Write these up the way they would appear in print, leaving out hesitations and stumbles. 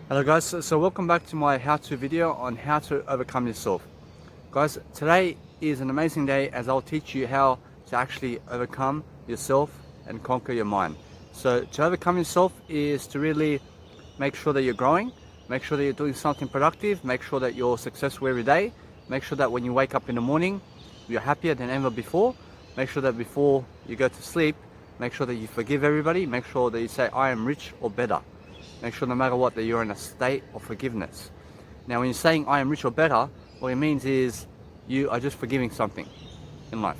Hello guys, so welcome back to my how-to video on how to overcome yourself. Guys, today is an amazing day as I'll teach you how to actually overcome yourself and conquer your mind. So to overcome yourself is to really make sure that you're growing, make sure that you're doing something productive, make sure that you're successful every day, make sure that when you wake up in the morning, you're happier than ever before, make sure that before you go to sleep, make sure that you forgive everybody, make sure that you say, I am rich or better. Make sure no matter what that you're in a state of forgiveness. Now when you're saying I am rich or better, what it means is you are just forgiving something in life.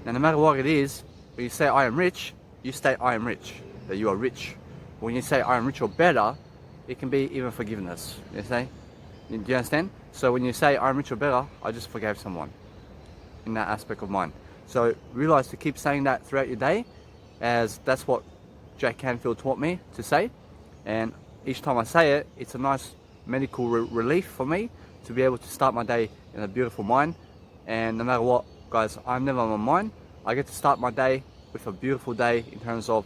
Now no matter what it is, when you say I am rich, you state I am rich, that you are rich. When you say I am rich or better, it can be even forgiveness. You say? Do you understand? So when you say I am rich or better, I just forgave someone in that aspect of mind. So realize to keep saying that throughout your day, as that's what Jack Canfield taught me to say. And each time I say it, it's a nice medical relief for me to be able to start my day in a beautiful mind. And no matter what, guys, I'm never on my mind. I get to start my day with a beautiful day in terms of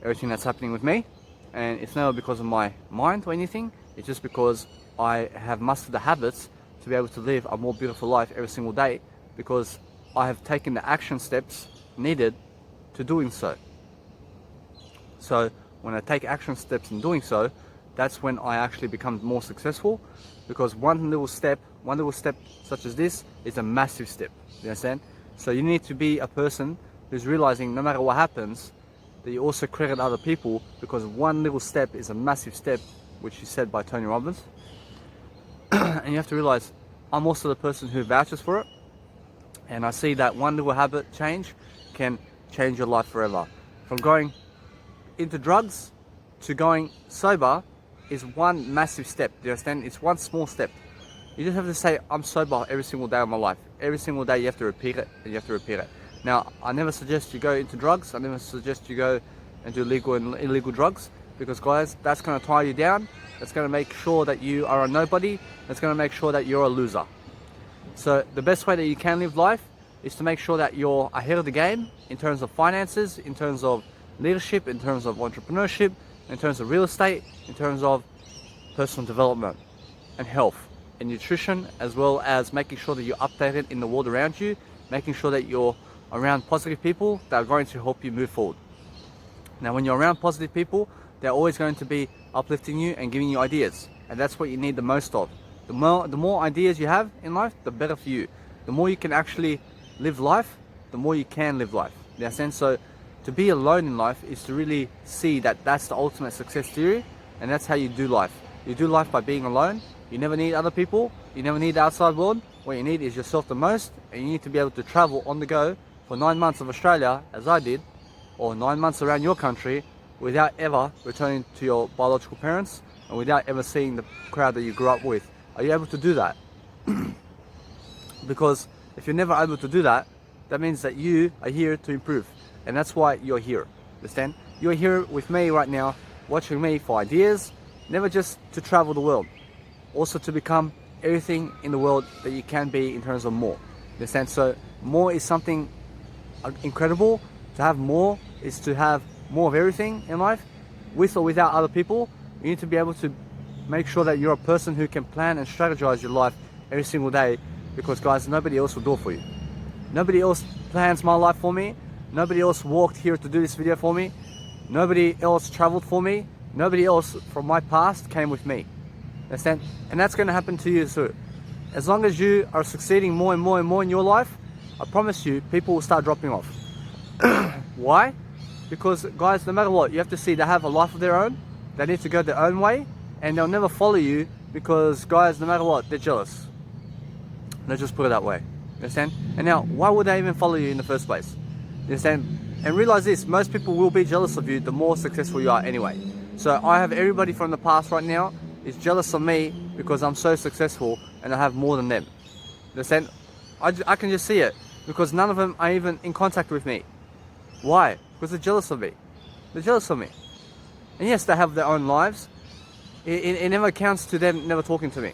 everything that's happening with me. And it's never because of my mind or anything. It's just because I have mastered the habits to be able to live a more beautiful life every single day, because I have taken the action steps needed to doing so. So when I take action steps in doing so, that's when I actually become more successful, because one little step such as this is a massive step. You understand? So you need to be a person who's realizing no matter what happens, that you also credit other people, because one little step is a massive step, which is said by Tony Robbins. And you have to realize I'm also the person who vouches for it, and I see that one little habit change can change your life forever. From going into drugs to going sober is one massive step. Do you understand? It's one small step. You just have to say I'm sober every single day of my life. Every single day you have to repeat it, and you have to repeat it. Now I never suggest you go into drugs. I never suggest you go and do legal and illegal drugs, because guys, that's going to tie you down. That's going to make sure that you are a nobody. That's going to make sure that you're a loser. So the best way that you can live life is to make sure that you're ahead of the game in terms of finances, in terms of leadership, in terms of entrepreneurship, in terms of real estate, in terms of personal development and health and nutrition, as well as making sure that you're updated in the world around you, making sure that you're around positive people that are going to help you move forward. Now when you're around positive people, they're always going to be uplifting you and giving you ideas, and that's what you need the most of. The more ideas you have in life, the better for you. The more you can actually live life, the more you can live life. You understand? So to be alone in life is to really see that that's the ultimate success theory, and that's how you do life. You do life by being alone. You never need other people. You never need the outside world. What you need is yourself the most, and you need to be able to travel on the go for 9 months of Australia, as I did, or 9 months around your country, without ever returning to your biological parents and without ever seeing the crowd that you grew up with. Are you able to do that? Because if you're never able to do that, that means that you are here to improve. And that's why you're here. Understand? You're here with me right now, watching me for ideas, never just to travel the world, also to become everything in the world that you can be in terms of more. Understand? So more is something incredible. To have more is to have more of everything in life, with or without other people. You need to be able to make sure that you're a person who can plan and strategize your life every single day, because guys, nobody else will do it for you. Nobody else plans my life for me. Nobody else walked here to do this video for me. Nobody else traveled for me. Nobody else from my past came with me. Understand? And that's going to happen to you too. As long as you are succeeding more and more and more in your life, I promise you, people will start dropping off. Why? Because guys, no matter what, you have to see they have a life of their own. They need to go their own way, and they'll never follow you, because guys, no matter what, they're jealous. Let's just put it that way. Understand? And now, why would they even follow you in the first place? You understand? And realize this, most people will be jealous of you the more successful you are anyway. So I have everybody from the past right now is jealous of me because I'm so successful and I have more than them. You understand? I can just see it, because none of them are even in contact with me. Why? Because they're jealous of me. They're jealous of me. And yes, they have their own lives. It never counts to them never talking to me.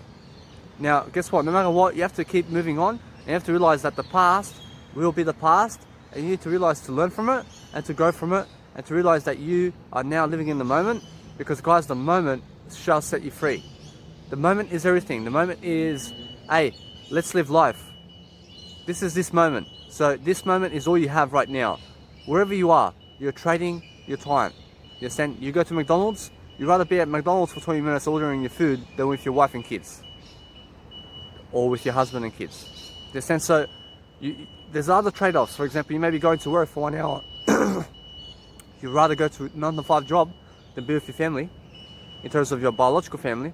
Now, guess what? No matter what, you have to keep moving on. And you have to realize that the past will be the past. And you need to realize to learn from it and to grow from it, and to realize that you are now living in the moment Because guys, the moment shall set you free. The moment is everything. The moment is, hey, let's live life. This is this moment. So this moment is all you have right now. Wherever you are, you're trading your time. You understand? You go to McDonald's, you'd rather be at McDonald's for 20 minutes ordering your food than with your wife and kids. Or with your husband and kids. You understand? So there's other trade-offs. For example, you may be going to work for 1 hour. You'd rather go to a 9-to-5 job than be with your family, in terms of your biological family.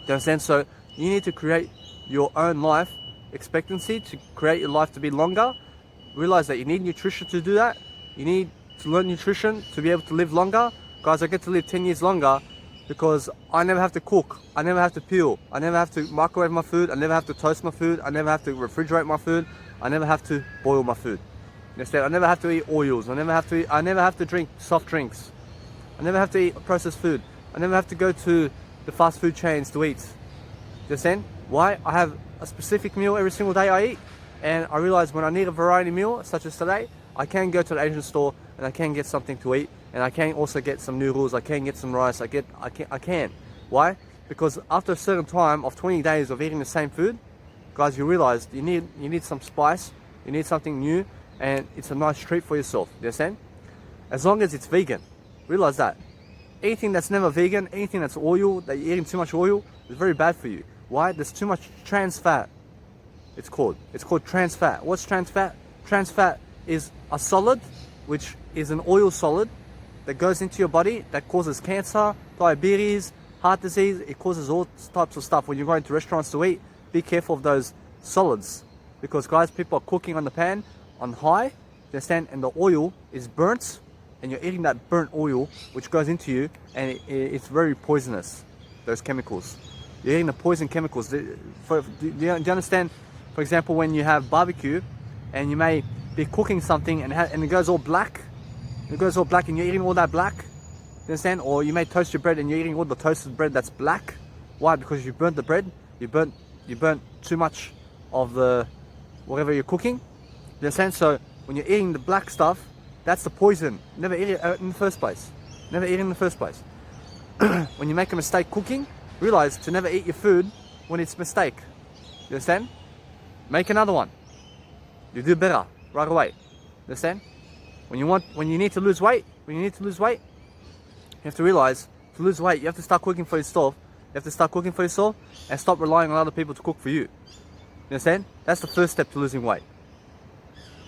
You understand? So you need to create your own life expectancy, to create your life to be longer. Realize that you need nutrition to do that. You need to learn nutrition to be able to live longer. Guys, I get to live 10 years longer because I never have to cook, I never have to peel, I never have to microwave my food, I never have to toast my food, I never have to refrigerate my food, I never have to boil my food. You understand? I never have to eat oils, I never have to drink soft drinks, I never have to eat processed food, I never have to go to the fast food chains to eat. You understand? Why? I have a specific meal every single day I eat, and I realize when I need a variety meal, such as today, I can go to the Asian store and I can get something to eat, and I can also get some noodles, I can get some rice, I can. Why? Because after a certain time of 20 days of eating the same food, guys, you realize you need some spice, you need something new, and it's a nice treat for yourself. You understand? As long as it's vegan. Realize that. Anything that's never vegan, anything that's oil, that you're eating too much oil, is very bad for you. Why? There's too much trans fat. It's called trans fat. What's trans fat? Trans fat is a solid, which is an oil solid that goes into your body that causes cancer, diabetes, heart disease. It causes all types of stuff. When you're going to restaurants to eat, be careful of those solids, because guys, people are cooking on the pan on high, you understand, and the oil is burnt, and you're eating that burnt oil which goes into you, and it's very poisonous, those chemicals. You're eating the poison chemicals. Do you understand? For example, when you have barbecue and you may be cooking something and it goes all black, and you're eating all that black, you understand? Or you may toast your bread and you're eating all the toasted bread that's black. Why? Because you burnt the bread, you burnt too much of the whatever you're cooking. You understand? So when you're eating the black stuff, that's the poison. Never eat it in the first place. Never eat it in the first place. When you make a mistake cooking, realize to never eat your food when it's a mistake. You understand? Make another one. You do better right away. You understand? When you need to lose weight, you have to realize to lose weight, you have to start cooking for yourself. You have to start cooking for yourself and stop relying on other people to cook for you. You understand? That's the first step to losing weight.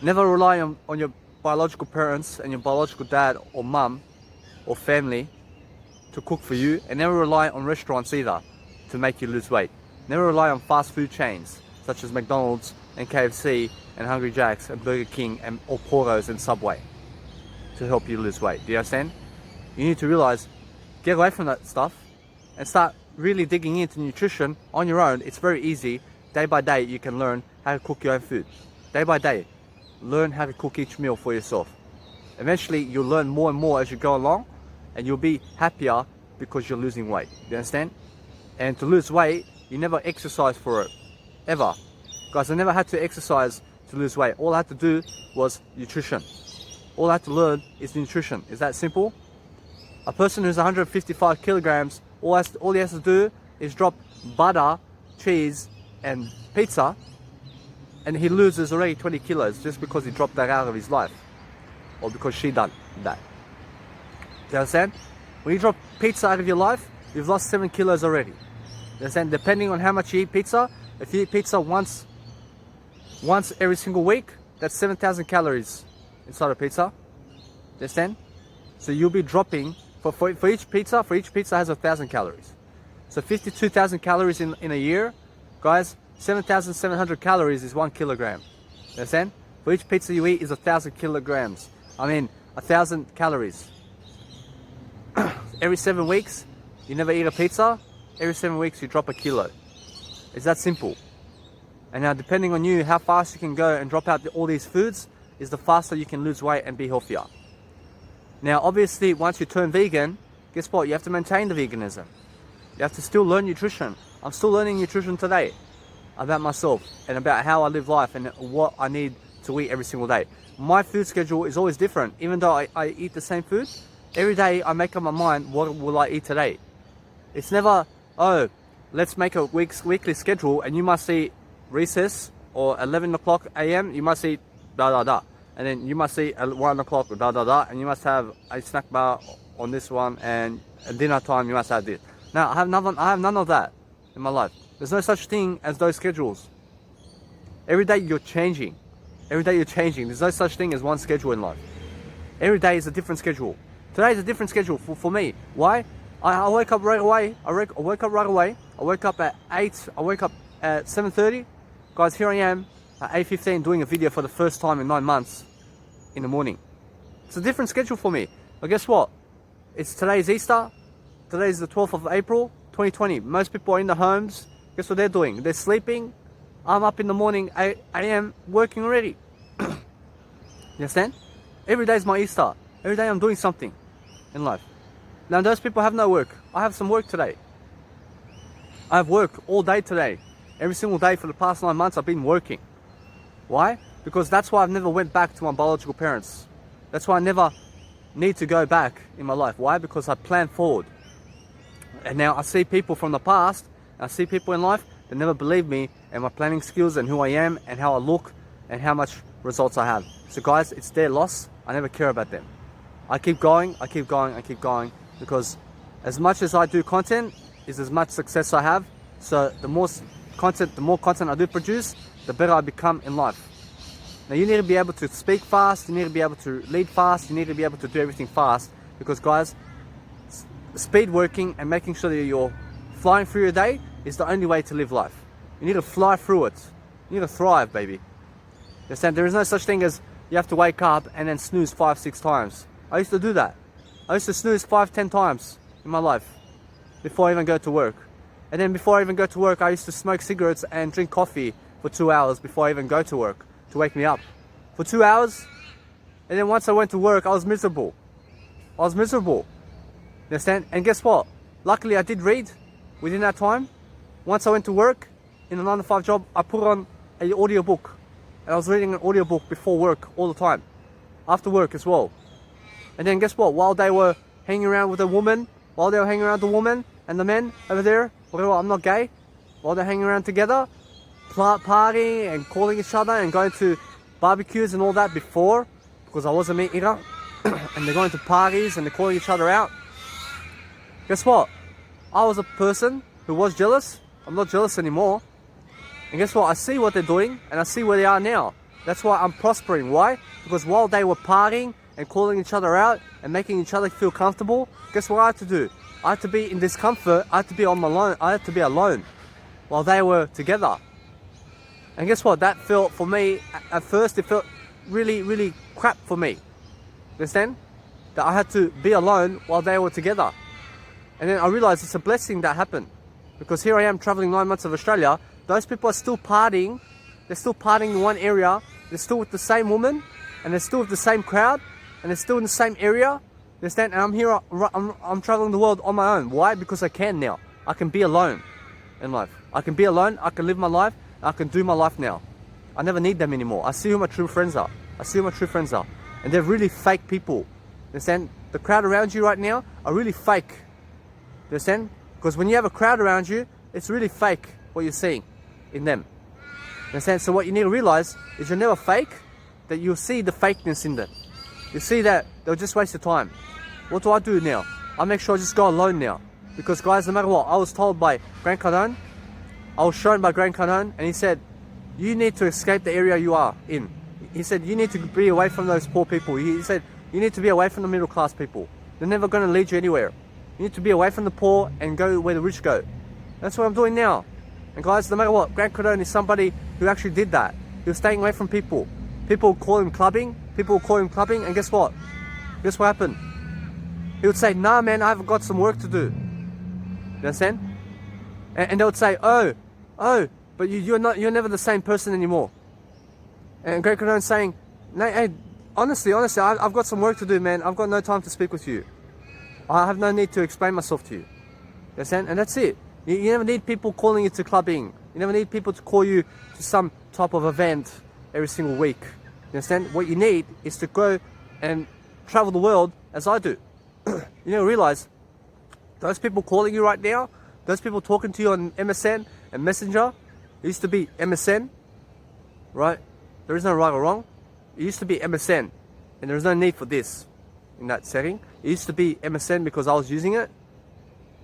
Never rely on your biological parents and your biological dad or mum or family to cook for you, and never rely on restaurants either to make you lose weight. Never rely on fast food chains such as McDonald's and KFC and Hungry Jack's and Burger King or Portos and Subway to help you lose weight. Do you understand? You need to realize, get away from that stuff and start really digging into nutrition on your own. It's very easy. Day by day you can learn how to cook your own food. Day by day, learn how to cook each meal for yourself. Eventually you'll learn more and more as you go along, and you'll be happier because you're losing weight. You understand? And to lose weight, you never exercise for it, ever. Guys, I never had to exercise to lose weight. All I had to do was nutrition. All I had to learn is nutrition. Is that simple? A person who's 155 kilograms, all he has to do is drop butter, cheese, and pizza, and he loses already 20 kilos just because he dropped that out of his life, or because she done that. Do you understand? When you drop pizza out of your life, you've lost 7 kilos already. You understand? Depending on how much you eat pizza, if you eat pizza once every single week, that's 7,000 calories inside a pizza. You understand? So you'll be dropping, for each pizza has 1,000 calories. So 52,000 calories in a year, guys, 7,700 calories is 1 kilogram. You understand? For each pizza you eat is 1,000 kilograms. 1,000 calories. Every 7 weeks, you never eat a pizza. Every 7 weeks, you drop a kilo. It's that simple. And now, depending on you, how fast you can go and drop out all these foods is the faster you can lose weight and be healthier. Now, obviously, once you turn vegan, guess what? You have to maintain the veganism. You have to still learn nutrition. I'm still learning nutrition today about myself and about how I live life and what I need to eat every single day. My food schedule is always different. Even though I eat the same food, Every day I make up my mind, what will I eat today? It's never, oh, let's make a weekly schedule and you must eat recess or 11 o'clock a.m. you must eat da da da. And then you must eat at 1 o'clock da da da. And you must have a snack bar on this one, and at dinner time you must have this. Now, I have none of that in my life. There's no such thing as those schedules. Every day you're changing. Every day you're changing. There's no such thing as one schedule in life. Every day is a different schedule. Today is a different schedule for me. Why? I wake up right away. I wake up right away. I wake up at 8. I wake up at 7:30. Guys, here I am at 8:15 doing a video for the first time in 9 months in the morning. It's a different schedule for me. But guess what? Today's Easter. Today is the 12th of April, 2020. Most people are in their homes. Guess what they're doing? They're sleeping. I'm up in the morning, 8 a.m. working already. You understand? Every day is my Easter. Every day I'm doing something in life. Now those people have no work. I have some work today. I have work all day today. Every single day for the past 9 months I've been working. Why? Because that's why I've never went back to my biological parents. That's why I never need to go back in my life. Why? Because I plan forward. And now I see people from the past, I see people in life that never believe me and my planning skills and who I am and how I look and how much results I have. So guys, it's their loss. I never care about them. I keep going, I keep going, I keep going, because as much as I do content is as much success I have. So the more content I do produce, the better I become in life. Now you need to be able to speak fast, you need to be able to lead fast, you need to be able to do everything fast, because guys, speed working and making sure that you're flying through your day is the only way to live life. You need to fly through it. You need to thrive, baby. You understand? There is no such thing as you have to wake up and then snooze 5-6 times. I used to do that. I used to snooze 5-10 times in my life before I even go to work. And then before I even go to work, I used to smoke cigarettes and drink coffee for 2 hours before I even go to work to wake me up. For 2 hours. And then once I went to work, I was miserable. I was miserable. You understand? And guess what? Luckily I did read within that time. Once I went to work in a 9-to-5 job, I put on an audiobook. And I was reading an audiobook before work all the time. After work as well. And then guess what? While they were hanging around with the woman, while they were hanging around the woman and the men over there, whatever, I'm not gay, while they're hanging around together, partying and calling each other and going to barbecues and all that before, because I was a meat eater, and they're going to parties and they're calling each other out. Guess what? I was a person who was jealous. I'm not jealous anymore. And guess what? I see what they're doing and I see where they are now. That's why I'm prospering. Why? Because while they were partying and calling each other out and making each other feel comfortable, guess what I had to do? I had to be in discomfort. I had to be on my own. I had to be alone while they were together. And guess what? That felt for me, at first it felt really, really crap for me. Understand? That I had to be alone while they were together. And then I realized it's a blessing that happened. Because here I am traveling 9 months of Australia. Those people are still partying. They're still partying in one area. They're still with the same woman. And they're still with the same crowd. And they're still in the same area. You understand? And I'm here, I'm traveling the world on my own. Why? Because I can now. I can be alone in life. I can be alone. I can live my life. I can do my life now. I never need them anymore. I see who my true friends are. I see who my true friends are. And they're really fake people. You understand? The crowd around you right now are really fake. You understand? Because when you have a crowd around you, it's really fake what you're seeing in them. You understand? So what you need to realize is you're never fake, that you'll see the fakeness in them. You see that they'll just waste your time. What do I do now? I make sure I just go alone now. Because guys, no matter what, I was told by Grant Cardone, I was shown by Grant Cardone, and he said, you need to escape the area you are in. He said, you need to be away from those poor people. He said, you need to be away from the middle class people. They're never going to lead you anywhere. You need to be away from the poor and go where the rich go. That's what I'm doing now. And guys, no matter what, Grant Cardone is somebody who actually did that. He was staying away from people. People would call him clubbing. People would call him clubbing. And guess what? Guess what happened? He would say, nah, man, I've got some work to do. You understand? And they would say, oh, but you're never the same person anymore. And Grant Cardone saying, no, hey, honestly, I've got some work to do, man. I've got no time to speak with you. I have no need to explain myself to you. You understand? And that's it. You never need people calling you to clubbing. You never need people to call you to some type of event every single week. You understand? What you need is to go and travel the world as I do. You need to realize those people calling you right now, those people talking to you on MSN and Messenger, it used to be MSN, right? There is no right or wrong. It used to be MSN, and there is no need for this in that setting. It used to be MSN because I was using it,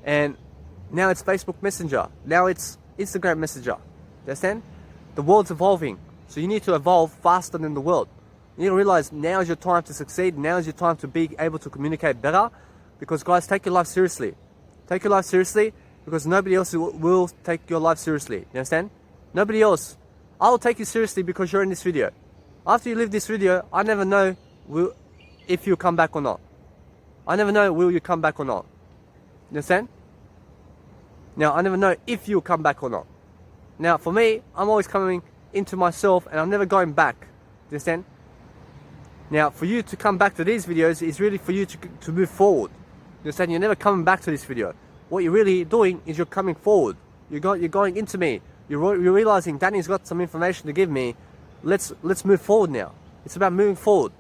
and now it's Facebook Messenger. Now it's Instagram Messenger. You understand? The world's evolving, so you need to evolve faster than the world. You need to realize now is your time to succeed. Now is your time to be able to communicate better, because guys, take your life seriously. Take your life seriously, because nobody else will take your life seriously. You understand? Nobody else. I will take you seriously because you're in this video. After you leave this video, I never know if you'll come back or not. I never know will you come back or not. You understand? Now, I never know if you'll come back or not. Now, for me, I'm always coming into myself and I'm never going back. Do you understand? Now, for you to come back to these videos is really for you to move forward. You understand? You're never coming back to this video. What you're really doing is you're coming forward. You're going into me. You're realizing Danny's got some information to give me. Let's move forward now. It's about moving forward.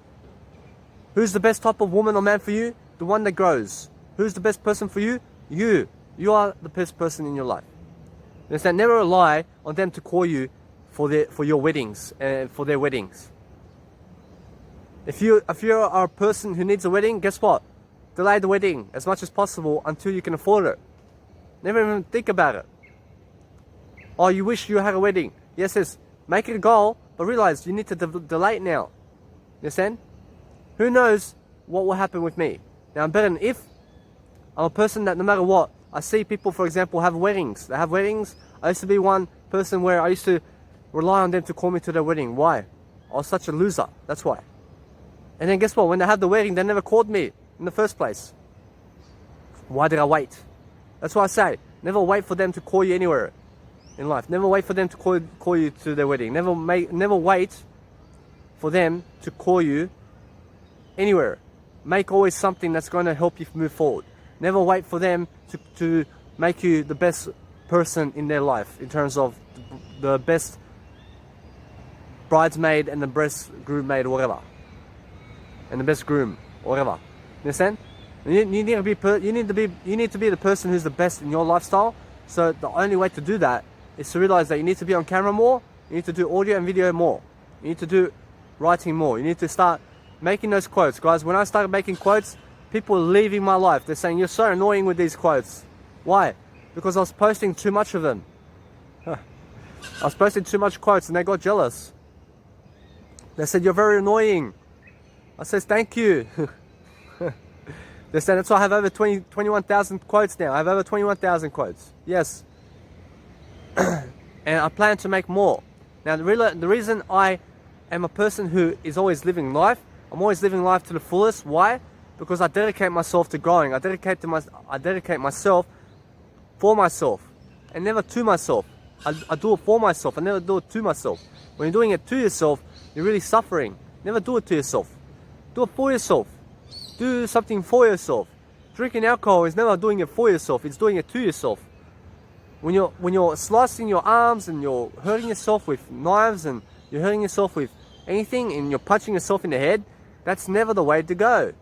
Who's the best type of woman or man for you? The one that grows. Who's the best person for you? You. You are the best person in your life. You understand? Never rely on them to call you for your weddings and for their weddings. If you are a person who needs a wedding, guess what? Delay the wedding as much as possible until you can afford it. Never even think about it. Oh, you wish you had a wedding. Yes, make it a goal, but realize you need to delay it now. You understand? Who knows what will happen with me? Now, I'm betting if I'm a person that no matter what, I see people, for example, have weddings. They have weddings. I used to be one person where I used to rely on them to call me to their wedding. Why? I was such a loser. That's why. And then guess what? When they had the wedding, they never called me in the first place. Why did I wait? That's why I say, never wait for them to call you anywhere in life. Never wait for them to call you to their wedding. Never wait for them to call you anywhere. Make always something that's going to help you move forward. Never wait for them to make you the best person in their life in terms of the best bridesmaid and the best groommaid or whatever. And the best groom or whatever. You understand? You need to be the person who's the best in your lifestyle. So the only way to do that is to realize that you need to be on camera more. You need to do audio and video more. You need to do writing more. You need to start making those quotes. Guys, when I started making quotes, people were leaving my life. They're saying, you're so annoying with these quotes. Why? Because I was posting too much of them. I was posting too much quotes and they got jealous. They said, you're very annoying. I said, thank you. They said, that's why I have over 21,000 quotes now. I have over 21,000 quotes. Yes. And I plan to make more. Now, the reason I am a person who is always living life, I'm always living life to the fullest. Why? Because I dedicate myself to growing. I dedicate myself for myself and never to myself. I do it for myself. I never do it to myself. When you're doing it to yourself, you're really suffering. Never do it to yourself. Do it for yourself. Do something for yourself. Drinking alcohol is never doing it for yourself. It's doing it to yourself. When you're slicing your arms and you're hurting yourself with knives and you're hurting yourself with anything and you're punching yourself in the head, that's never the way to go. You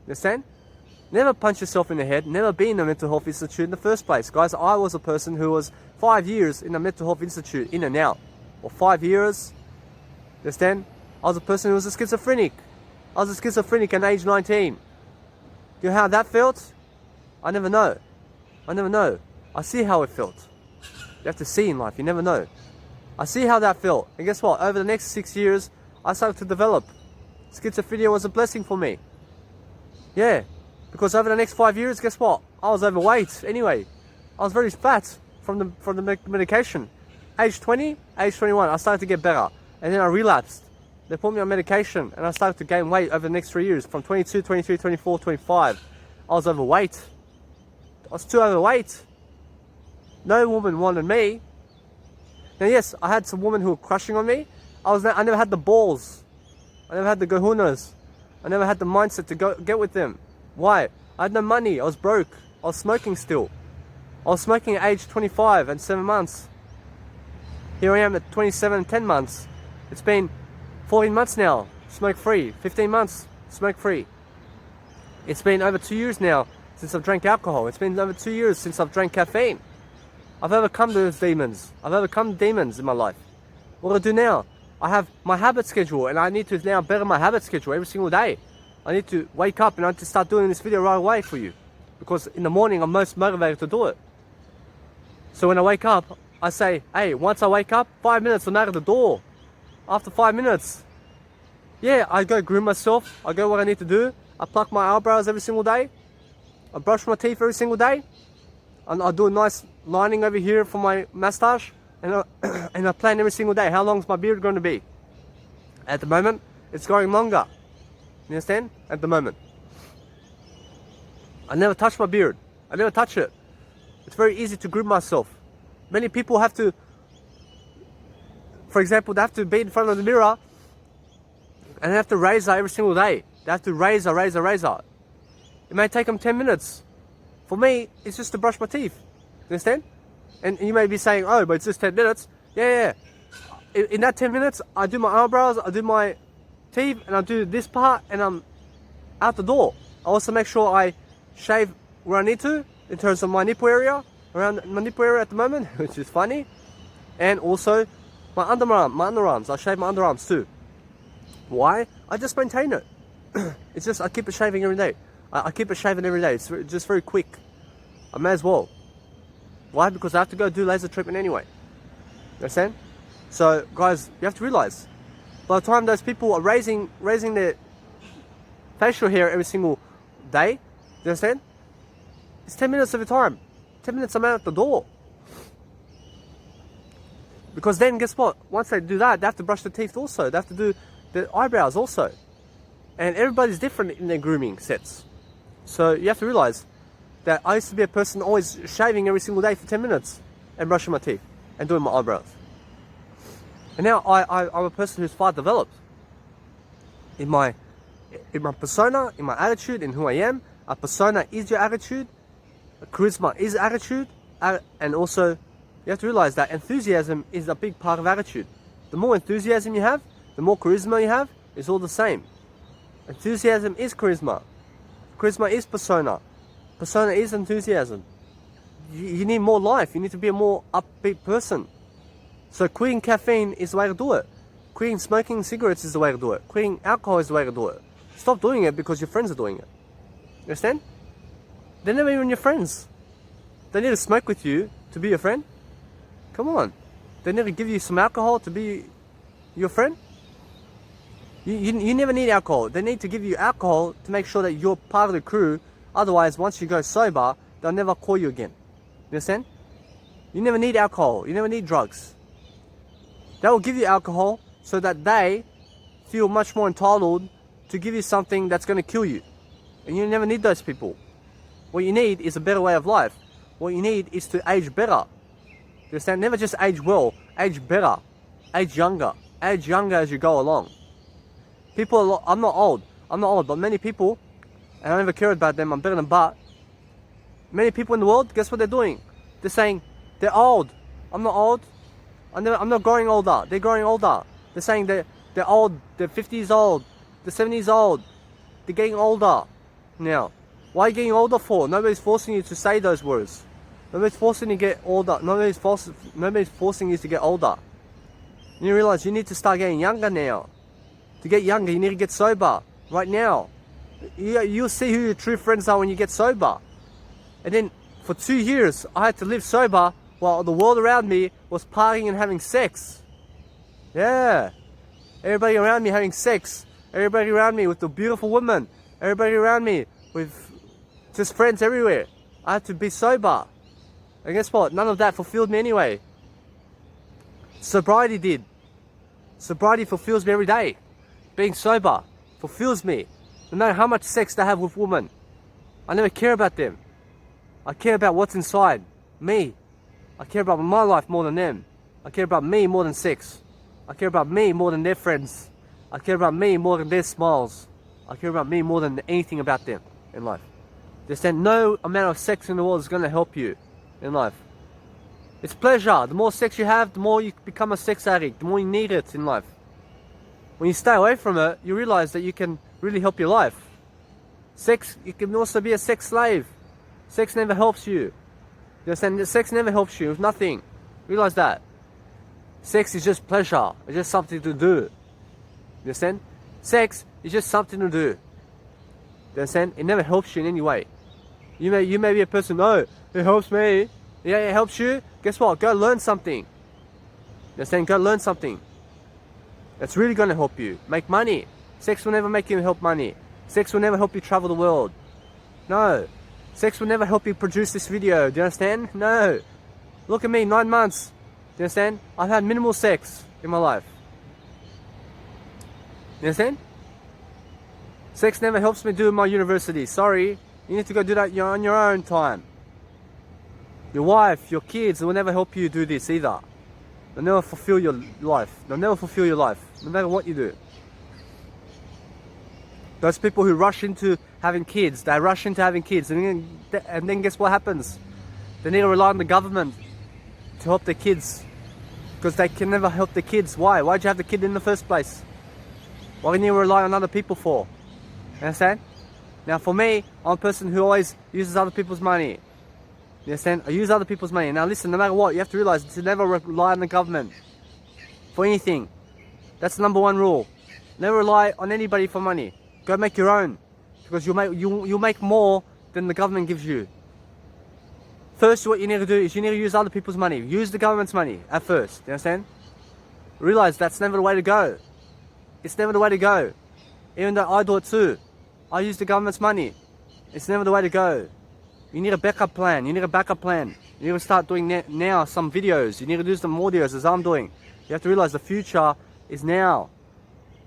understand? Never punch yourself in the head. Never be in a mental health institute in the first place. Guys, I was a person who was 5 years in a mental health institute, in and out. Or 5 years. You understand? I was a person who was a schizophrenic. I was a schizophrenic at age 19. You know how that felt? I never know. I never know. I see how it felt. You have to see in life. You never know. I see how that felt. And guess what? Over the next 6 years, I started to develop. Schizophrenia was a blessing for me. Yeah. Because over the next 5 years, guess what? I was overweight anyway. I was very fat from the medication. Age 20, age 21, I started to get better. And then I relapsed. They put me on medication and I started to gain weight over the next 3 years. From 22, 23, 24, 25. I was overweight. I was too overweight. No woman wanted me. Now yes, I had some women who were crushing on me. I never had the balls. I never had the kahunas. I never had the mindset to go get with them. Why? I had no money. I was broke. I was smoking still. I was smoking at age 25 and 7 months. Here I am at 27 and 10 months. It's been 14 months now, smoke free. 15 months, smoke free. It's been over 2 years now since I've drank alcohol. It's been over 2 years since I've drank caffeine. I've overcome those demons. I've overcome demons in my life. What do I do now? I have my habit schedule, and I need to now better my habit schedule every single day. I need to wake up and I need to start doing this video right away for you, because in the morning I'm most motivated to do it. So when I wake up, I say, hey, once I wake up, 5 minutes I'm out of the door. After 5 minutes, yeah, I go groom myself, I go what I need to do, I pluck my eyebrows every single day, I brush my teeth every single day, and I do a nice lining over here for my mustache, and and I plan every single day, how long is my beard going to be? At the moment, it's going longer. You understand? At the moment. I never touch my beard. I never touch it. It's very easy to groom myself. Many people have to, for example, they have to be in front of the mirror and they have to razor every single day. They have to razor. It may take them 10 minutes. For me, it's just to brush my teeth. You understand? And you may be saying, oh, but it's just 10 minutes. Yeah. In that 10 minutes, I do my eyebrows, I do my teeth, and I do this part, and I'm out the door. I also make sure I shave where I need to, in terms of my nipple area, around my nipple area at the moment, which is funny. And also my underarms. I shave my underarms too. Why? I just maintain it. It's just, I keep it shaving every day. I keep it shaving every day. It's just very quick. I may as well. Why? Because I have to go do laser treatment anyway. You understand? So guys, you have to realize, by the time those people are raising their facial hair every single day, you understand? It's 10 minutes of your time. 10 minutes I'm out the door. Because then guess what? Once they do that, they have to brush their teeth also. They have to do their eyebrows also. And everybody's different in their grooming sets. So you have to realize that I used to be a person always shaving every single day for 10 minutes and brushing my teeth and doing my eyebrows. And now I'm a person who's far developed in my persona, in my attitude, in who I am. A persona is your attitude. A charisma is attitude. And also, you have to realize that enthusiasm is a big part of attitude. The more enthusiasm you have, the more charisma you have, it's all the same. Enthusiasm is charisma. Charisma is persona. Persona is enthusiasm. You need more life. You need to be a more upbeat person. So quitting caffeine is the way to do it. Quitting smoking cigarettes is the way to do it. Quitting alcohol is the way to do it. Stop doing it because your friends are doing it. You understand? They're never even your friends. They need to smoke with you to be your friend? Come on. They need to give you some alcohol to be your friend? You never need alcohol. They need to give you alcohol to make sure that you're part of the crew. Otherwise, once you go sober, they'll never call you again. You understand? You never need alcohol. You never need drugs. They will give you alcohol so that they feel much more entitled to give you something that's going to kill you. And you never need those people. What you need is a better way of life. What you need is to age better. You understand? Never just age well, age better, age younger as you go along. People, I'm not old, but many people, and I never cared about them, I'm better than but. Many people in the world, guess what they're doing? They're saying, they're old. I'm not old. I'm not growing older. They're growing older. They're saying they're old. They're 50s old. They're 70s old. They're getting older now. Why are you getting older for? Nobody's forcing you to say those words. Nobody's forcing you to get older. Nobody's forcing you to get older. You realize you need to start getting younger now. To get younger, you need to get sober right now. You'll see who your true friends are when you get sober. And then for 2 years, I had to live sober while the world around me was partying and having sex. Yeah. Everybody around me having sex. Everybody around me with the beautiful women. Everybody around me with just friends everywhere. I had to be sober. And guess what? None of that fulfilled me anyway. Sobriety did. Sobriety fulfills me every day. Being sober fulfills me. No matter how much sex they have with women. I never care about them. I care about what's inside. Me. I care about my life more than them. I care about me more than sex. I care about me more than their friends. I care about me more than their smiles. I care about me more than anything about them in life. Understand? No amount of sex in the world is going to help you in life. It's pleasure. The more sex you have, the more you become a sex addict. The more you need it in life. When you stay away from it, you realize that you can really help your life. Sex, you can also be a sex slave. Sex never helps you. You understand? Sex never helps you with nothing. Realize that. Sex is just pleasure. It's just something to do. You understand? Sex is just something to do. You understand? It never helps you in any way. You may be a person, oh, it helps me. Yeah, it helps you. Guess what? Go learn something. You understand? Go learn something. That's really going to help you. Make money. Sex will never make you help money. Sex will never help you travel the world. No. Sex will never help you produce this video. Do you understand? No. Look at me, 9 months. Do you understand? I've had minimal sex in my life. You understand? Sex never helps me do my university. Sorry. You need to go do that on your own time. Your wife, your kids will never help you do this either. They'll never fulfill your life. They'll never fulfill your life, no matter what you do. Those people who rush into having kids, they rush into having kids, and then guess what happens? They need to rely on the government to help their kids, because they can never help their kids. Why? Why'd you have the kid in the first place? What do you need to rely on other people for? You understand? Now for me, I'm a person who always uses other people's money. You understand? I use other people's money. Now listen, no matter what, you have to realize to never rely on the government for anything. That's the number one rule. Never rely on anybody for money. Go make your own, because you'll make more than the government gives you. First, what you need to do is you need to use other people's money. Use the government's money at first. You understand? Realize that's never the way to go. It's never the way to go. Even though I do it too. I use the government's money. It's never the way to go. You need a backup plan. You need a backup plan. You need to start doing now some videos. You need to do some audios as I'm doing. You have to realize the future is now.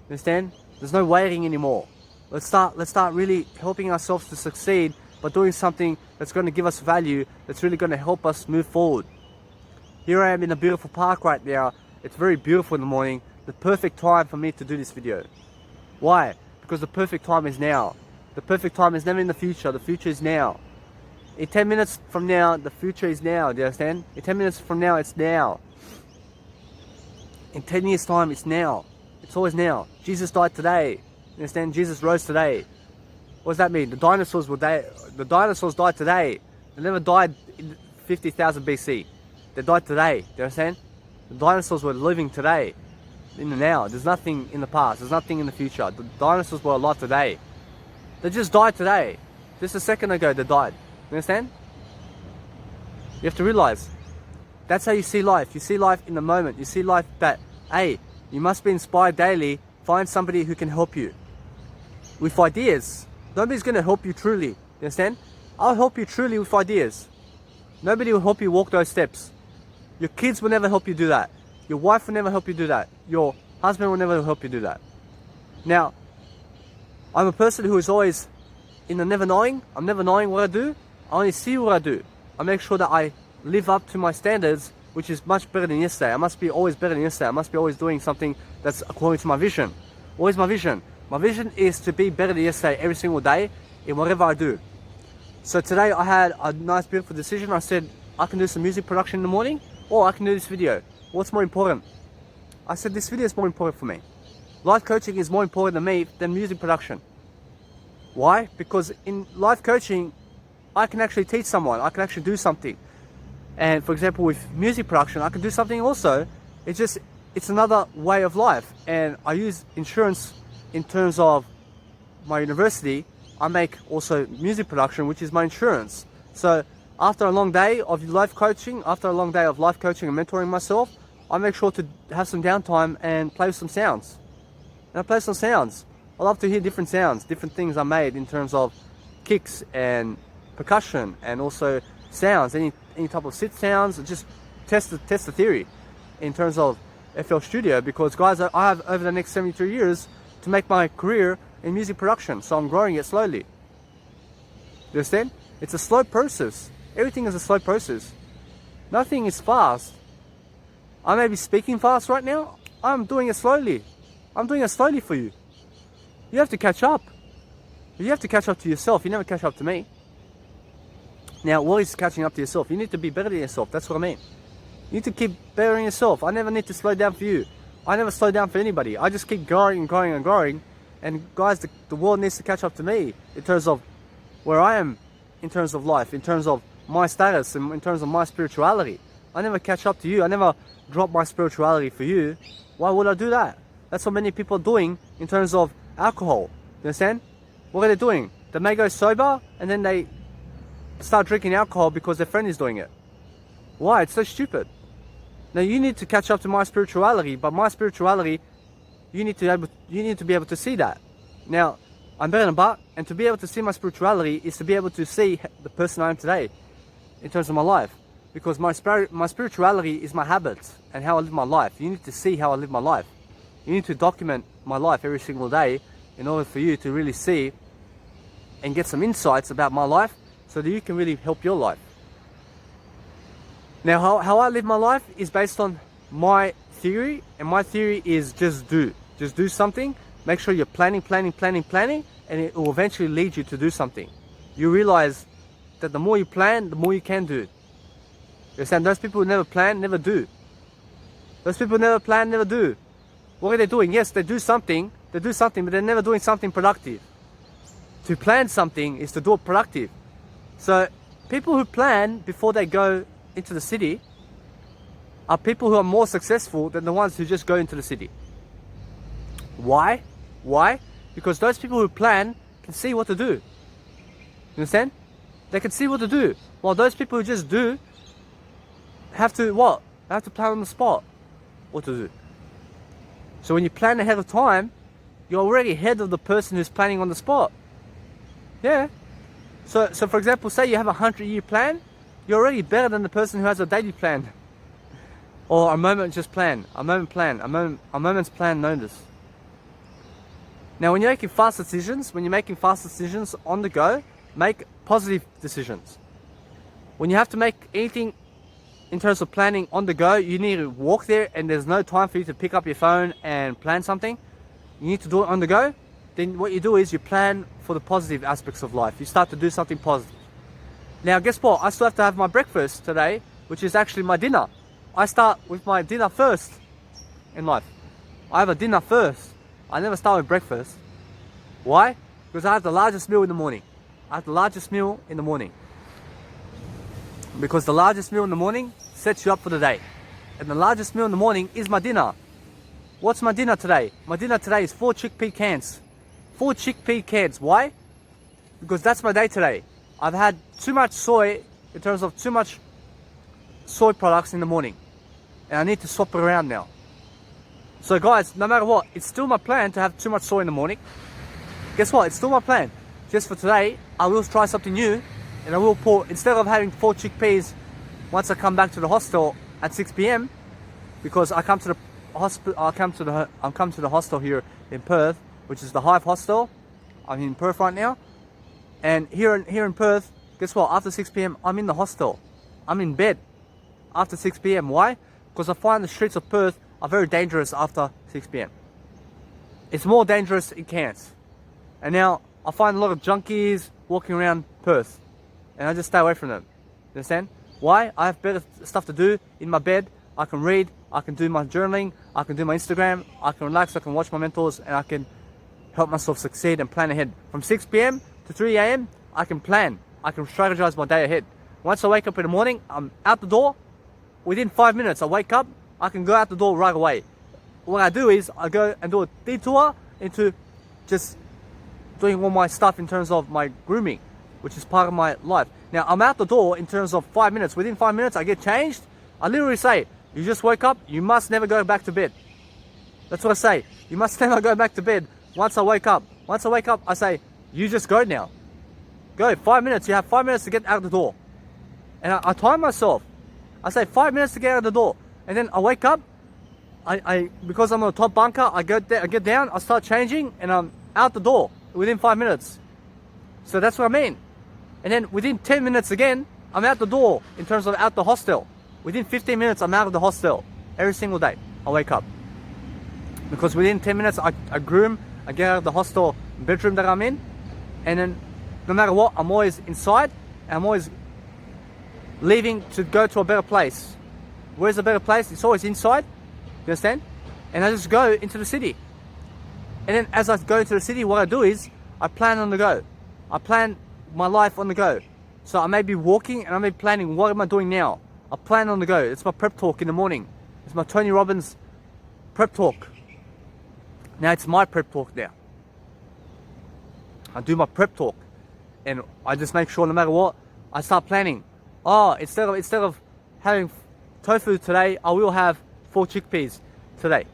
You understand? There's no waiting anymore. Let's start really helping ourselves to succeed by doing something that's going to give us value, that's really going to help us move forward. Here I am in a beautiful park right now. It's very beautiful in the morning. The perfect time for me to do this video. Why? Because the perfect time is now. The perfect time is never in the future. The future is now. In 10 minutes from now, the future is now. Do you understand? In 10 minutes from now, it's now. In 10 years' time, it's now. It's always now. Jesus died today. You understand? Jesus rose today. What does that mean? The dinosaurs died today. They never died in 50,000 BC. They died today. Do you understand? The dinosaurs were living today. In the now. There's nothing in the past. There's nothing in the future. The dinosaurs were alive today. They just died today. Just a second ago they died. You understand? You have to realize that's how you see life. You see life in the moment. You see life that, hey, you must be inspired daily. Find somebody who can help you with ideas. Nobody's going to help you truly. You understand? I'll help you truly with ideas. Nobody will help you walk those steps. Your kids will never help you do that. Your wife will never help you do that. Your husband will never help you do that. Now, I'm a person who is always in the never knowing. I'm never knowing what I do. I only see what I do. I make sure that I live up to my standards, which is much better than yesterday. I must be always better than yesterday. I must be always doing something that's according to my vision. What is my vision? My vision is to be better than yesterday every single day in whatever I do. So today I had a nice, beautiful decision. I said, I can do some music production in the morning, or I can do this video. What's more important? I said, this video is more important for me. Life coaching is more important to me than music production. Why? Because in life coaching, I can actually teach someone. I can actually do something. And for example, with music production, I can do something also. It's another way of life. And I use insurance in terms of my university. I make also music production, which is my insurance. So after a long day of life coaching, and mentoring myself, I make sure to have some downtime and play with some sounds. And I play some sounds. I love to hear different sounds, different things I made in terms of kicks and percussion, and also sounds, any type of sit sounds. Just test the theory in terms of FL Studio, because guys, I have over the next 73 years to make my career in music production, so I'm growing it slowly. You understand? It's a slow process. Everything is a slow process. Nothing is fast. I may be speaking fast right now. I'm doing it slowly. I'm doing it slowly for you. You have to catch up. You have to catch up to yourself. You never catch up to me. Now, what is catching up to yourself? You need to be better than yourself. That's what I mean. You need to keep bettering yourself. I never need to slow down for you. I never slow down for anybody. I just keep growing and growing and growing. And guys, the world needs to catch up to me in terms of where I am in terms of life, in terms of my status, and in terms of my spirituality. I never catch up to you. I never drop my spirituality for you. Why would I do that? That's what many people are doing in terms of alcohol. You understand? What are they doing? They may go sober and then they start drinking alcohol because their friend is doing it. Why? It's so stupid. Now you need to catch up to my spirituality, but my spirituality, you need to be able to see that. Now, I'm better than Bart, and to be able to see my spirituality is to be able to see the person I am today in terms of my life. Because my spirituality is my habits and how I live my life. You need to see how I live my life. You need to document my life every single day in order for you to really see and get some insights about my life so that you can really help your life. Now, how I live my life is based on my theory, and my theory is just do. Just do something. Make sure you're planning, and it will eventually lead you to do something. You realize that the more you plan, the more you can do. You understand? Those people who never plan, never do. Those people who never plan, never do. What are they doing? Yes, they do something, but they're never doing something productive. To plan something is to do it productive. So people who plan before they go into the city are people who are more successful than the ones who just go into the city. Why? Why? Because those people who plan can see what to do. You understand? They can see what to do. While those people who just do have to what? They have to plan on the spot what to do. So when you plan ahead of time, you're already ahead of the person who's planning on the spot. Yeah. So for example, say you have a 100-year plan, you're already better than the person who has a daily plan. Or a moment's plan, a moment's plan notice. Now when you're making fast decisions, on the go, make positive decisions. When you have to make anything in terms of planning on the go, you need to walk there and there's no time for you to pick up your phone and plan something. You need to do it on the go. Then what you do is you plan for the positive aspects of life. You start to do something positive. Now guess what? I still have to have my breakfast today, which is actually my dinner. I start with my dinner first in life. I have a dinner first. I never start with breakfast. Why? Because I have the largest meal in the morning. Because the largest meal in the morning sets you up for the day. And the largest meal in the morning is my dinner. What's my dinner today? My dinner today is 4 chickpea cans. 4 chickpea cans. Why? Because that's my day today. I've had too much soy, in terms of too much soy products in the morning. And I need to swap it around now. So guys, no matter what, it's still my plan to have too much soy in the morning. Guess what? It's still my plan. Just for today, I will try something new. And I will pour, instead of having 4 chickpeas once I come back to the hostel at 6 p.m. because I come to the hospital, I'm come to the hostel here in Perth, which is the Hive Hostel. I'm in Perth right now. And here in Perth, guess what? After 6 p.m, I'm in the hostel. I'm in bed after 6 p.m. Why? Because I find the streets of Perth are very dangerous after 6 p.m. It's more dangerous in Cairns. And now I find a lot of junkies walking around Perth. And I just stay away from them. You understand? Why? I have better stuff to do in my bed. I can read, I can do my journaling, I can do my Instagram, I can relax, I can watch my mentors, and I can help myself succeed and plan ahead. From 6 p.m. to 3 a.m, I can plan. I can strategize my day ahead. Once I wake up in the morning, I'm out the door. Within 5 minutes, I wake up, I can go out the door right away. What I do is, I go and do a detour into just doing all my stuff in terms of my grooming, which is part of my life. Now, I'm out the door in terms of 5 minutes. Within 5 minutes, I get changed. I literally say, you just woke up, you must never go back to bed. That's what I say. You must never go back to bed once I wake up. Once I wake up, I say, you just go now. Go, 5 minutes. You have 5 minutes to get out the door. And I time myself. I say 5 minutes to get out the door. And then I wake up. Because I'm on the top bunker, I get down, I start changing, and I'm out the door within 5 minutes. So that's what I mean. And then within 10 minutes again, I'm out the door in terms of out the hostel. Within 15 minutes, I'm out of the hostel. Every single day, I wake up. Because within 10 minutes, I groom, I get out of the hostel bedroom that I'm in. And then, no matter what, I'm always inside. And I'm always leaving to go to a better place. Where's a better place? It's always inside. You understand? And I just go into the city. And then as I go into the city, what I do is, I plan on the go. I plan my life on the go. So I may be walking and I may be planning, what am I doing now? I plan on the go. It's my prep talk in the morning. It's my Tony Robbins prep talk. Now it's my prep talk now. I do my prep talk and I just make sure no matter what, I start planning. Oh, instead of having tofu today, I will have 4 chickpeas today.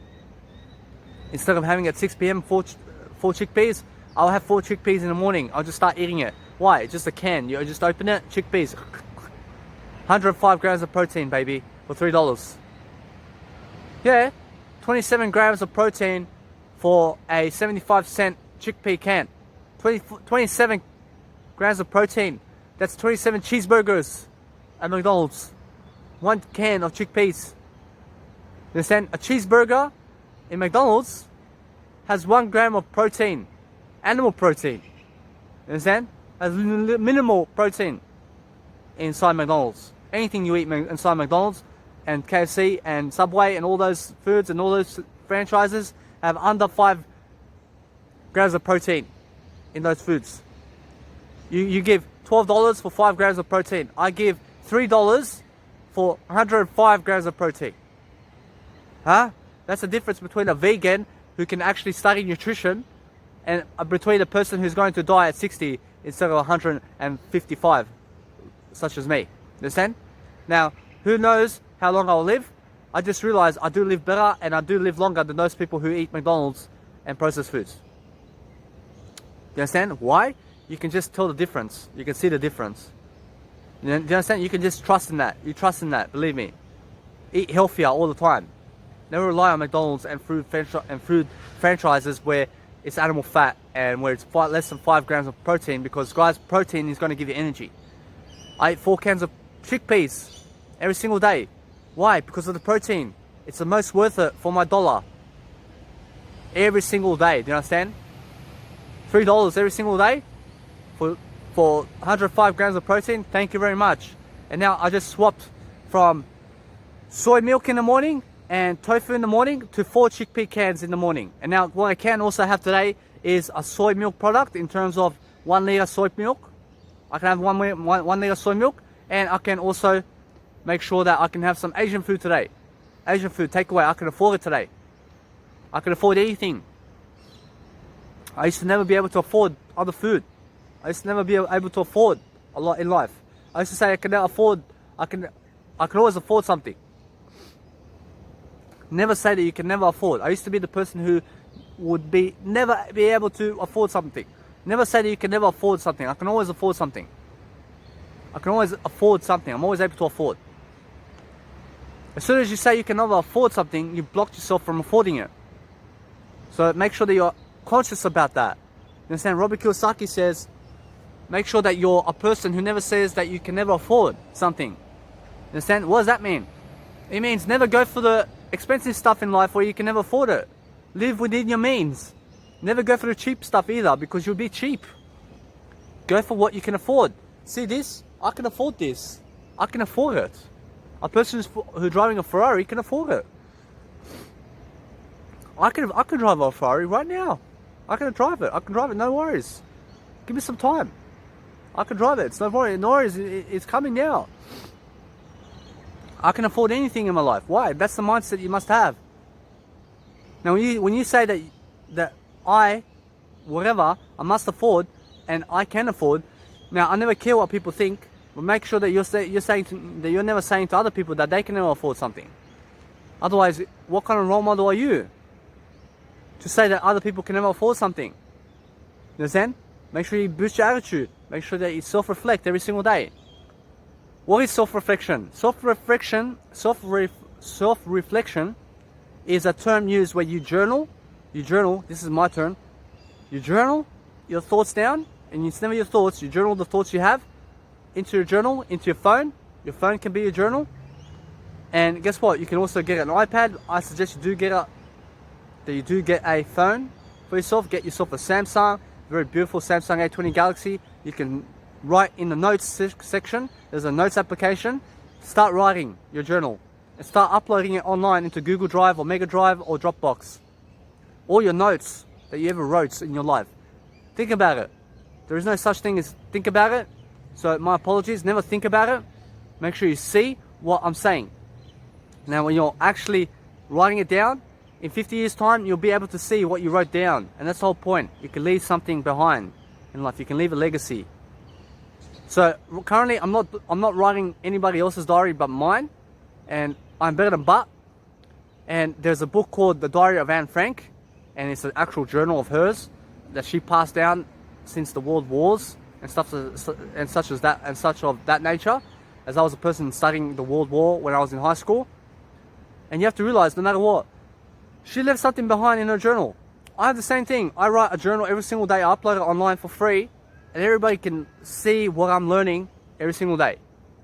Instead of having at 6 p.m. 4 chickpeas, I'll have 4 chickpeas in the morning. I'll just start eating it. Why? It's just a can. You just open it, chickpeas. 105 grams of protein, baby, for $3. Yeah, 27 grams of protein for a 75-cent chickpea can. 27 grams of protein. That's 27 cheeseburgers at McDonald's. 1 can of chickpeas. You understand? A cheeseburger in McDonald's has 1 gram of protein, animal protein. You understand? Has minimal protein inside McDonald's. Anything you eat inside McDonald's and KFC and Subway and all those foods and all those franchises have under 5 grams of protein in those foods. You give $12 for 5 grams of protein. I give $3 for 105 grams of protein. Huh? That's the difference between a vegan who can actually study nutrition and between a person who's going to die at 60 instead of 155, such as me. Understand? Now, who knows how long I'll live? I just realized I do live better and I do live longer than those people who eat McDonald's and processed foods. You understand? Why? You can just tell the difference. You can see the difference. You understand? You can just trust in that. You trust in that, believe me. Eat healthier all the time. Never rely on McDonald's and food franchises where it's animal fat and where it's less than 5 grams of protein, because guys, protein is going to give you energy. I eat 4 cans of chickpeas every single day. Why? Because of the protein. It's the most worth it for my dollar. Every single day. Do you understand? $3 every single day for 105 grams of protein. Thank you very much. And now I just swapped from soy milk in the morning and tofu in the morning to 4 chickpea cans in the morning. And now what I can also have today is a soy milk product in terms of 1 liter soy milk. I can have 1 liter soy milk, and I can also make sure that I can have some Asian food today. Asian food takeaway. I can afford it today. I can afford anything. I used to never be able to afford other food. I used to never be able to afford a lot in life. I used to say I can always afford something. Never say that you can never afford. I used to be the person who would never be able to afford something. Never say that you can never afford something. I can always afford something. I can always afford something. I'm always able to afford. As soon as you say you can never afford something, you blocked yourself from affording it. So make sure that you're conscious about that. You understand? Robert Kiyosaki says, make sure that you're a person who never says that you can never afford something. You understand? What does that mean? It means never go for the expensive stuff in life where you can never afford it. Live within your means. Never go for the cheap stuff either, because you'll be cheap. Go for what you can afford. See this? I can afford this. I can afford it. A person who's driving a Ferrari can afford it. I can drive a Ferrari right now. I can drive it. No worries. Give me some time. I can drive it. It's no worries. It's coming now. I can afford anything in my life. Why? That's the mindset you must have. Now, when you say that I must afford and I can afford. Now, I never care what people think, but make sure that you're never saying to other people that they can never afford something. Otherwise, what kind of role model are you to say that other people can never afford something? You understand? Make sure you boost your attitude. Make sure that you self-reflect every single day. What is self-reflection? Self-reflection is a term used where you journal. This is my term. You journal your thoughts down, and it's never your thoughts. You journal the thoughts you have into your journal, into your phone. Your phone can be your journal. And guess what? You can also get an iPad. I suggest you do get a phone for yourself. Get yourself a Samsung, very beautiful Samsung A20 Galaxy. You can write in the notes section. There's a notes application. Start writing your journal and start uploading it online into Google Drive or Mega Drive or Dropbox. All your notes that you ever wrote in your life. Think about it. There is no such thing as think about it. So my apologies, never think about it. Make sure you see what I'm saying. Now when you're actually writing it down, in 50 years time, you'll be able to see what you wrote down. And that's the whole point. You can leave something behind in life. You can leave a legacy. So currently I'm not writing anybody else's diary but mine. And I'm better than Butt. And there's a book called The Diary of Anne Frank. And it's an actual journal of hers that she passed down since the world wars and stuff and such of that nature. As I was a person studying the World War when I was in high school. And you have to realize, no matter what, she left something behind in her journal. I have the same thing. I write a journal every single day. I upload it online for free. And everybody can see what I'm learning every single day.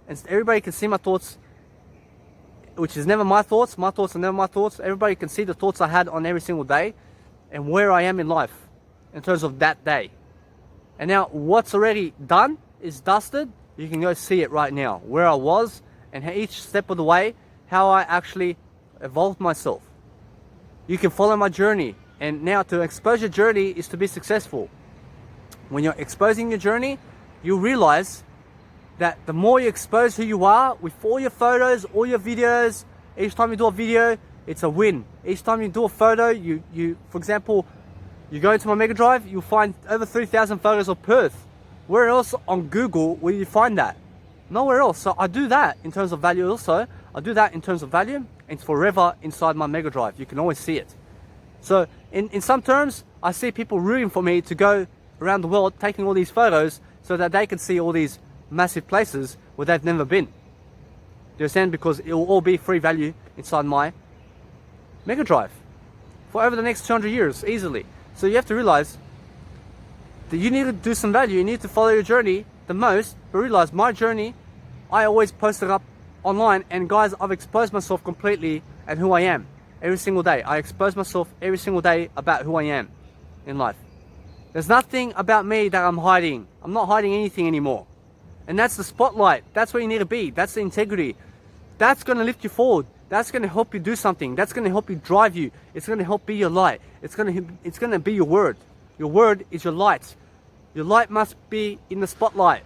And everybody can see my thoughts, which is never my thoughts. My thoughts are never my thoughts. Everybody can see the thoughts I had on every single day and where I am in life in terms of that day. And now what's already done is dusted. You can go see it right now, where I was and each step of the way, how I actually evolved myself. You can follow my journey. And now to expose your journey is to be successful. When you're exposing your journey, you realize that the more you expose who you are with all your photos, all your videos, each time you do a video, it's a win. Each time you do a photo, for example, you go into my Mega Drive, you'll find over 3,000 photos of Perth. Where else on Google will you find that? Nowhere else. So I do that in terms of value also. I do that in terms of value, and it's forever inside my Mega Drive. You can always see it. So in some terms, I see people rooting for me to go around the world taking all these photos so that they can see all these massive places where they've never been. Do you understand? Because it will all be free value inside my Mega Drive for over the next 200 years easily. So you have to realize that you need to do some value. You need to follow your journey the most, but realize my journey, I always post it up online, and guys, I've exposed myself completely and who I am every single day. I expose myself every single day about who I am in life. There's nothing about me that I'm hiding. I'm not hiding anything anymore. And that's the spotlight. That's where you need to be. That's the integrity. That's going to lift you forward. That's going to help you do something. That's going to help you drive you. It's going to help be your light. It's going to be your word. Your word is your light. Your light must be in the spotlight.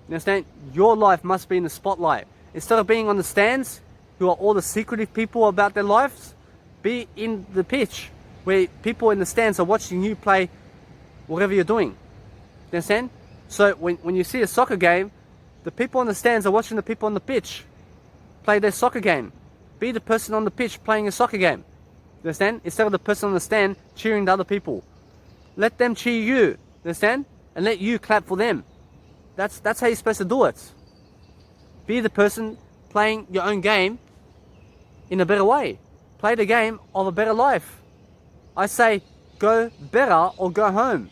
You understand? Your life must be in the spotlight. Instead of being on the stands, who are all the secretive people about their lives, be in the pitch, where people in the stands are watching you play whatever you're doing. You understand? So when you see a soccer game, the people on the stands are watching the people on the pitch play their soccer game. Be the person on the pitch playing a soccer game. You understand? Instead of the person on the stand cheering the other people. Let them cheer you. You understand? And let you clap for them. That's how you're supposed to do it. Be the person playing your own game in a better way. Play the game of a better life. I say go better or go home.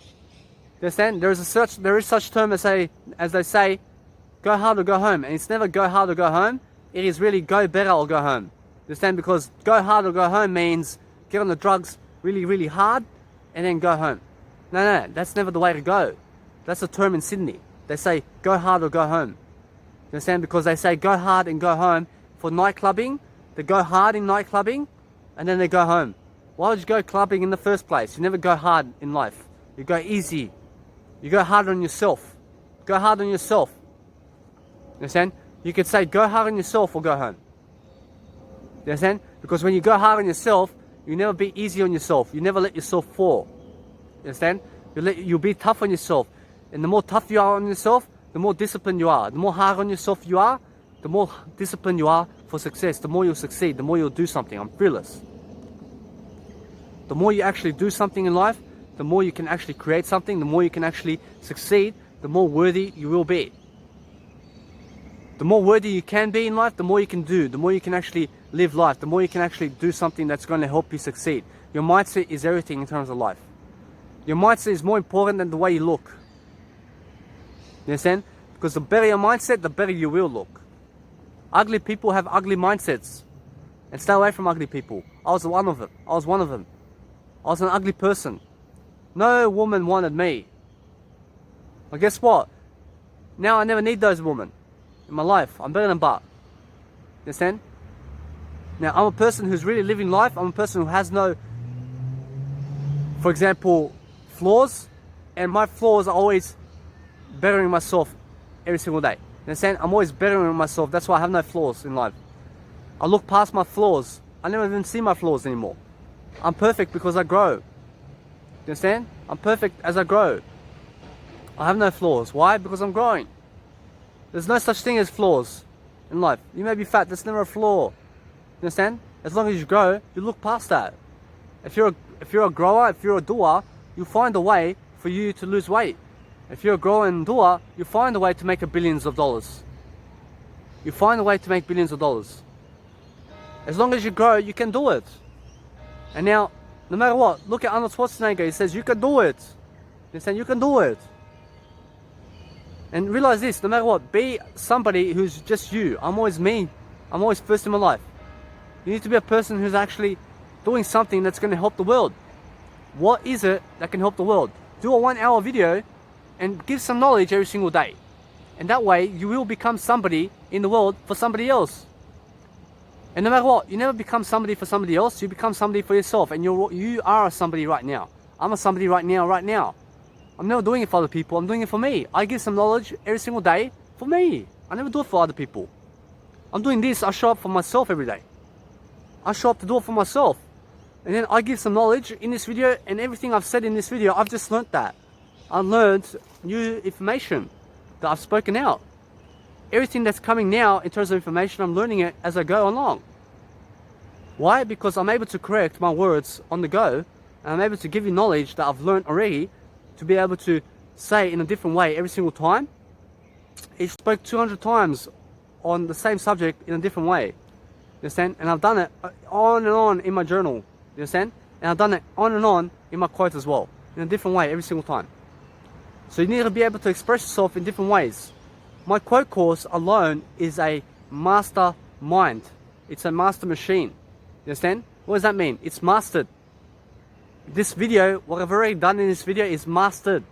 You understand? There is such term as they say, go hard or go home. And it's never go hard or go home. It is really go better or go home. You understand? Because go hard or go home means get on the drugs really, really hard and then go home. No, that's never the way to go. That's a term in Sydney. They say go hard or go home. You understand? Because they say go hard and go home for night clubbing. They go hard in night clubbing and then they go home. Why would you go clubbing in the first place? You never go hard in life. You go easy. You go hard on yourself. Go hard on yourself. You understand? You could say go hard on yourself or go home. You understand? Because when you go hard on yourself, you never be easy on yourself. You never let yourself fall. You understand? You'll be tough on yourself. And the more tough you are on yourself, the more disciplined you are. The more hard on yourself you are, the more disciplined you are for success. The more you'll succeed, the more you'll do something. I'm fearless. The more you actually do something in life, the more you can actually create something, the more you can actually succeed, the more worthy you will be. The more worthy you can be in life, the more you can do, the more you can actually live life, the more you can actually do something that's going to help you succeed. Your mindset is everything in terms of life. Your mindset is more important than the way you look. You understand? Because the better your mindset, the better you will look. Ugly people have ugly mindsets. And stay away from ugly people. I was one of them. I was an ugly person. No woman wanted me. But guess what? Now I never need those women in my life. I'm better than Bart. You understand? Now I'm a person who's really living life. I'm a person who has no, for example, flaws. And my flaws are always bettering myself every single day. You understand? I'm always bettering myself. That's why I have no flaws in life. I look past my flaws. I never even see my flaws anymore. I'm perfect because I grow. You understand? I'm perfect as I grow. I have no flaws. Why? Because I'm growing. There's no such thing as flaws in life. You may be fat, that's never a flaw. You understand? As long as you grow, you look past that. If you're a grower, if you're a doer, you find a way for you to lose weight. If you're a grower and doer, you find a way to make billions of dollars. You find a way to make billions of dollars. As long as you grow, you can do it. And now, no matter what, look at Arnold Schwarzenegger. He says, you can do it. You understand? You can do it. And realize this, no matter what, be somebody who's just you. I'm always me. I'm always first in my life. You need to be a person who's actually doing something that's going to help the world. What is it that can help the world? Do a 1 hour video and give some knowledge every single day. And that way, you will become somebody in the world for somebody else. And no matter what, you never become somebody for somebody else, you become somebody for yourself. And you are somebody right now. I'm a somebody right now. I'm never doing it for other people, I'm doing it for me. I give some knowledge every single day for me. I never do it for other people. I'm doing this, I show up for myself every day. I show up to do it for myself. And then I give some knowledge in this video, and everything I've said in this video, I've just learnt that. I've learned new information that I've spoken out. Everything that's coming now in terms of information, I'm learning it as I go along. Why? Because I'm able to correct my words on the go, and I'm able to give you knowledge that I've learned already, to be able to say in a different way every single time. He spoke 200 times on the same subject in a different way. You understand? And I've done it on and on in my journal. You understand? And I've done it on and on in my quotes as well, in a different way every single time. So you need to be able to express yourself in different ways. My quote course alone is a master mind. It's a master machine. You understand? What does that mean? It's mastered. This video, what I've already done in this video is mastered.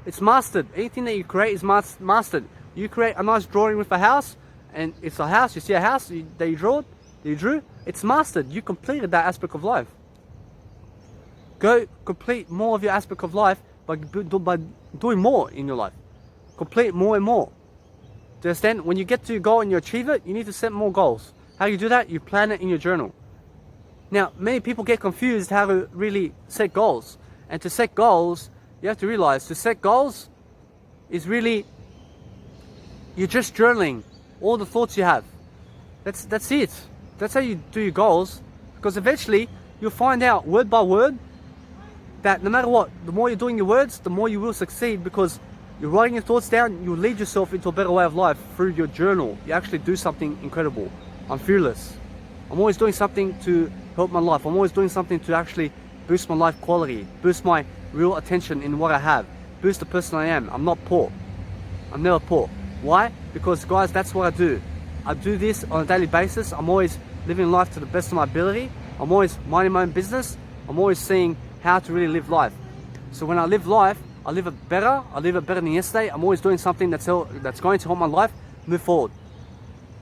It's mastered. Anything that you create is mastered. You create a nice drawing with a house, and it's a house, you see a house that you drew, it's mastered. You completed that aspect of life. Go complete more of your aspect of life by doing more in your life. Complete more and more. Do you understand? When you get to your goal and you achieve it, you need to set more goals. How you do that? You plan it in your journal. Now, many people get confused how to really set goals. And to set goals, you have to realize, to set goals is really, you're just journaling all the thoughts you have. That's it. That's how you do your goals. Because eventually, you'll find out word by word that no matter what, the more you're doing your words, the more you will succeed, because you're writing your thoughts down, you lead yourself into a better way of life through your journal. You actually do something incredible. I'm fearless. I'm always doing something to help my life. I'm always doing something to actually boost my life quality, boost my real attention in what I have, boost the person I am. I'm not poor. I'm never poor. Why? Because guys, that's what I do. I do this on a daily basis. I'm always living life to the best of my ability. I'm always minding my own business. I'm always seeing how to really live life. So when I live life, I live it better. I live it better than yesterday. I'm always doing something that's going to help my life move forward.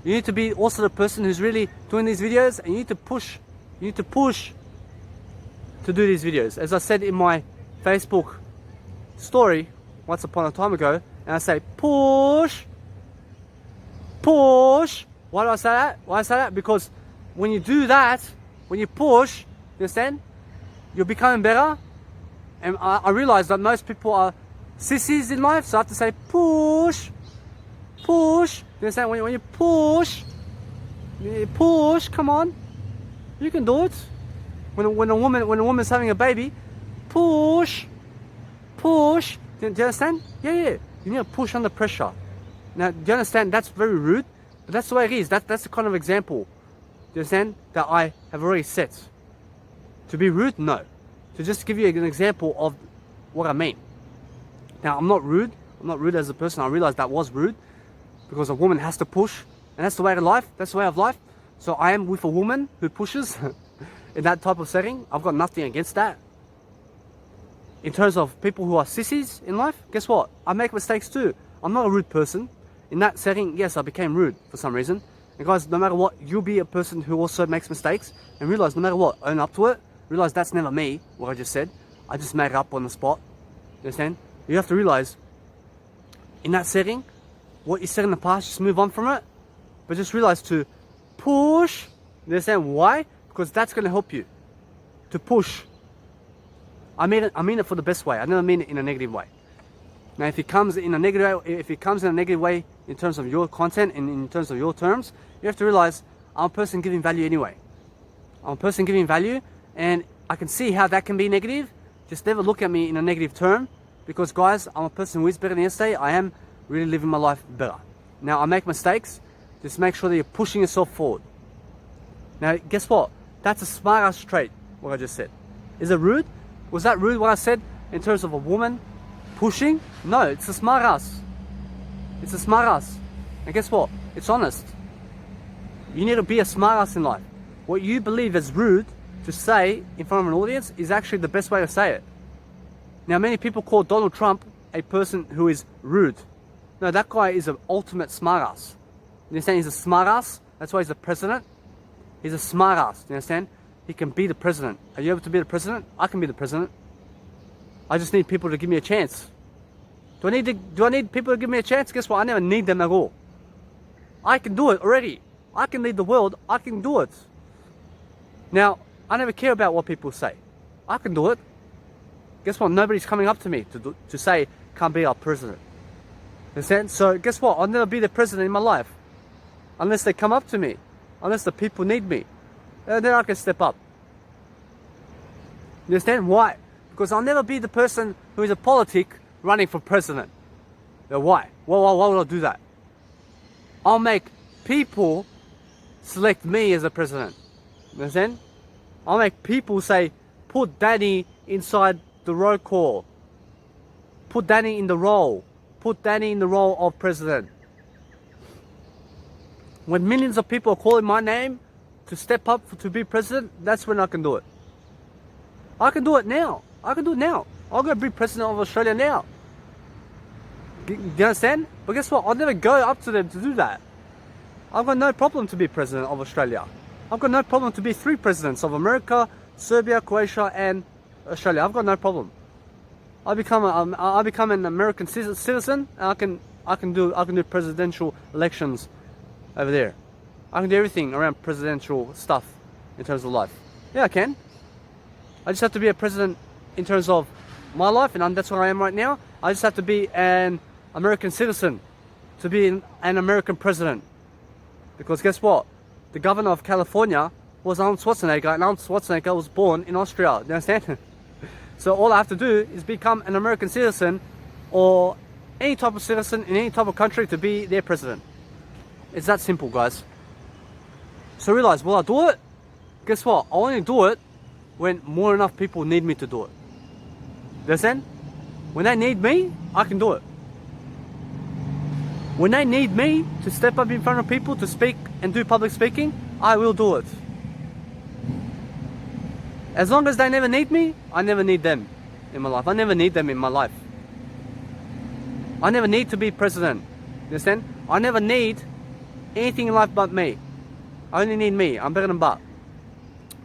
You need to be also the person who's really doing these videos, and you need to push. You need to push to do these videos. As I said in my Facebook story once upon a time ago, and I say push, push. Why do I say that? Why do I say that? Because when you do that, when you push, you understand? You're becoming better. And I realize that most people are sissies in life, so I have to say push, push. You understand? When you push, come on, you can do it. When a woman's having a baby, push, push. Do you understand? Yeah. You need to push under pressure. Now, do you understand? That's very rude, but that's the way it is. That's the kind of example, do you understand, that I have already set. To be rude? No. To just give you an example of what I mean. Now, I'm not rude. I'm not rude as a person. I realized that was rude, because a woman has to push, and that's the way of life. That's the way of life. So I am with a woman who pushes in that type of setting. I've got nothing against that. In terms of people who are sissies in life, guess what? I make mistakes too. I'm not a rude person. In that setting, yes, I became rude for some reason. And guys, no matter what, you'll be a person who also makes mistakes, and realize no matter what, own up to it. Realize that's never me, what I just said. I just made it up on the spot. You understand? You have to realize, in that setting, what you said in the past, just move on from it. But just realize to push. You understand why? Because that's going to help you. To push. I mean it for the best way. I never mean it in a negative way. Now, if it comes in a negative way in terms of your content and in terms of your terms, you have to realize I'm a person giving value anyway. I'm a person giving value, and I can see how that can be negative. Just never look at me in a negative term, because guys, I'm a person who is better than yesterday. I am really living my life better. Now, I make mistakes. Just make sure that you're pushing yourself forward. Now, guess what? That's a smart ass trait, what I just said. Is it rude? Was that rude what I said in terms of a woman pushing? No, it's a smart ass. It's a smart ass. And guess what? It's honest. You need to be a smart ass in life. What you believe is rude to say in front of an audience is actually the best way to say it. Now, many people call Donald Trump a person who is rude. No, that guy is an ultimate smart ass. You understand? He's a smart ass. That's why he's the president. He's a smart ass. You understand? He can be the president. Are you able to be the president? I can be the president. I just need people to give me a chance. Do I need people to give me a chance? Guess what? I never need them at all. I can do it already. I can lead the world. I can do it. Now, I never care about what people say. I can do it. Guess what? Nobody's coming up to me to say, can't be our president. Understand? So guess what? I'll never be the president in my life. Unless they come up to me. Unless the people need me. Then I can step up. You understand? Why? Because I'll never be the person who is a politic running for president. Now, why? Why would I do that? I'll make people select me as a president. You understand? I'll make people say, put Danny inside the roll call. Put Danny in the role. Put Danny in the role of president. When millions of people are calling my name to step up to be president, that's when I can do it. I can do it now. I can do it now. I'll go be president of Australia now. Do you understand? But guess what? I'll never go up to them to do that. I've got no problem to be president of Australia. I've got no problem to be 3 presidents of America, Serbia, Croatia, and Australia. I've got no problem. I become an American citizen, and I can do presidential elections over there. I can do everything around presidential stuff in terms of life. Yeah, I can. I just have to be a president in terms of my life, and that's where I am right now. I just have to be an American citizen to be an American president. Because guess what? The governor of California was Arnold Schwarzenegger, and Arnold Schwarzenegger was born in Austria. Do you understand? So all I have to do is become an American citizen or any type of citizen in any type of country to be their president. It's that simple, guys. So realize, will I do it? Guess what? I'll only do it when more enough people need me to do it. You understand? When they need me, I can do it. When they need me to step up in front of people to speak and do public speaking, I will do it. As long as they never need me, I never need them in my life. I never need them in my life. I never need to be president. You understand? I never need anything in life but me. I only need me. I'm better than Bart.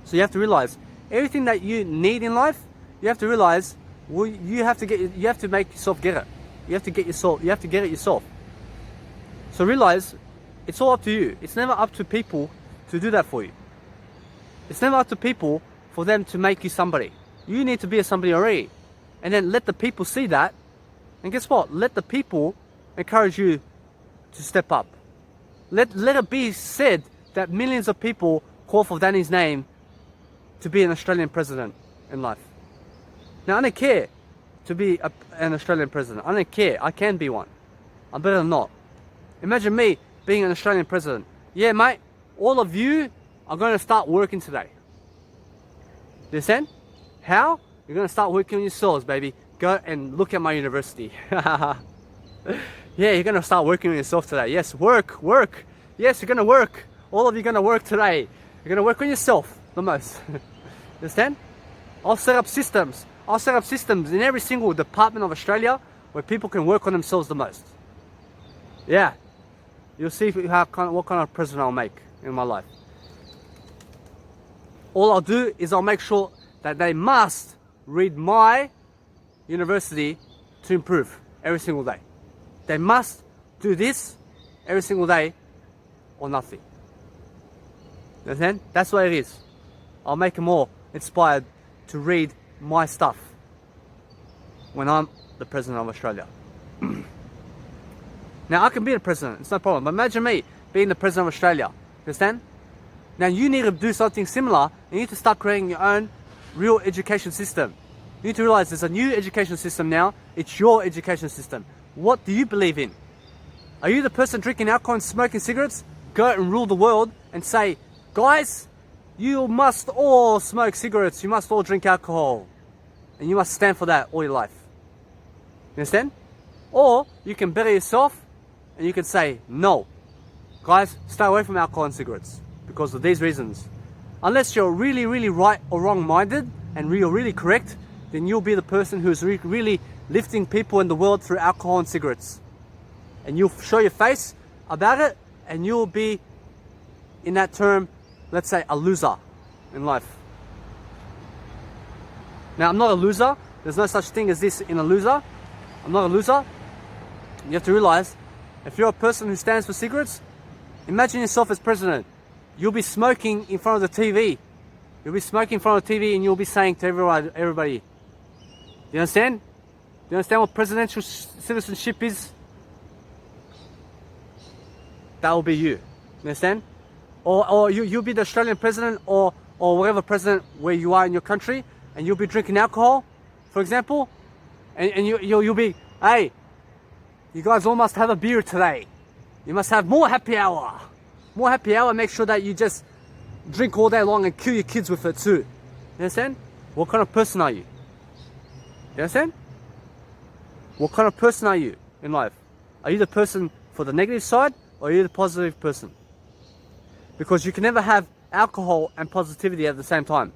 So you have to realize everything that you need in life, you have to realize you have to make yourself get it. You have to get it yourself. So realize it's all up to you. It's never up to people to do that for you. It's never up to people for them to make you somebody. You need to be a somebody already. And then let the people see that. And guess what? Let the people encourage you to step up. Let it be said that millions of people call for Danny's name to be an Australian president in life. Now, I don't care to be an Australian president. I don't care. I can be one. I'm better than not. Imagine me being an Australian president. Yeah, mate, all of you are going to start working today. You understand? How? You're going to start working on yourselves, baby. Go and look at my university. Yeah, you're going to start working on yourself today. Yes, work. Yes, you're going to work. All of you are going to work today. You're going to work on yourself the most. Understand? I'll set up systems. I'll set up systems in every single department of Australia where people can work on themselves the most. Yeah. You'll see what kind of president I'll make in my life. All I'll do is I'll make sure that they must read my university to improve every single day. They must do this every single day or nothing. You understand? That's what it is. I'll make them more inspired to read my stuff when I'm the president of Australia. Now I can be the president, it's no problem. But imagine me being the president of Australia. You understand? Now you need to do something similar. You need to start creating your own real education system. You need to realize there's a new education system now. It's your education system. What do you believe in? Are you the person drinking alcohol and smoking cigarettes? Go out and rule the world and say, guys, you must all smoke cigarettes. You must all drink alcohol. And you must stand for that all your life. You understand? Or you can better yourself and you can say, no, guys, stay away from alcohol and cigarettes because of these reasons. Unless you're really, really right or wrong-minded and you're really correct, then you'll be the person who's really lifting people in the world through alcohol and cigarettes. And you'll show your face about it, and you'll be, in that term, let's say, a loser in life. Now, I'm not a loser. There's no such thing as this in a loser. I'm not a loser. You have to realize, if you're a person who stands for cigarettes, imagine yourself as president. You'll be smoking in front of the TV. You'll be smoking in front of the TV and you'll be saying to everybody, do you understand? Do you understand what presidential citizenship is? That will be you. You understand? Or you'll be the Australian president or whatever president where you are in your country, and you'll be drinking alcohol, for example, and you'll be, hey, you guys all must have a beer today. You must have more happy hour. More happy hour, make sure that you just drink all day long and kill your kids with it too. You understand? What kind of person are you? You understand? What kind of person are you in life? Are you the person for the negative side or are you the positive person? Because you can never have alcohol and positivity at the same time.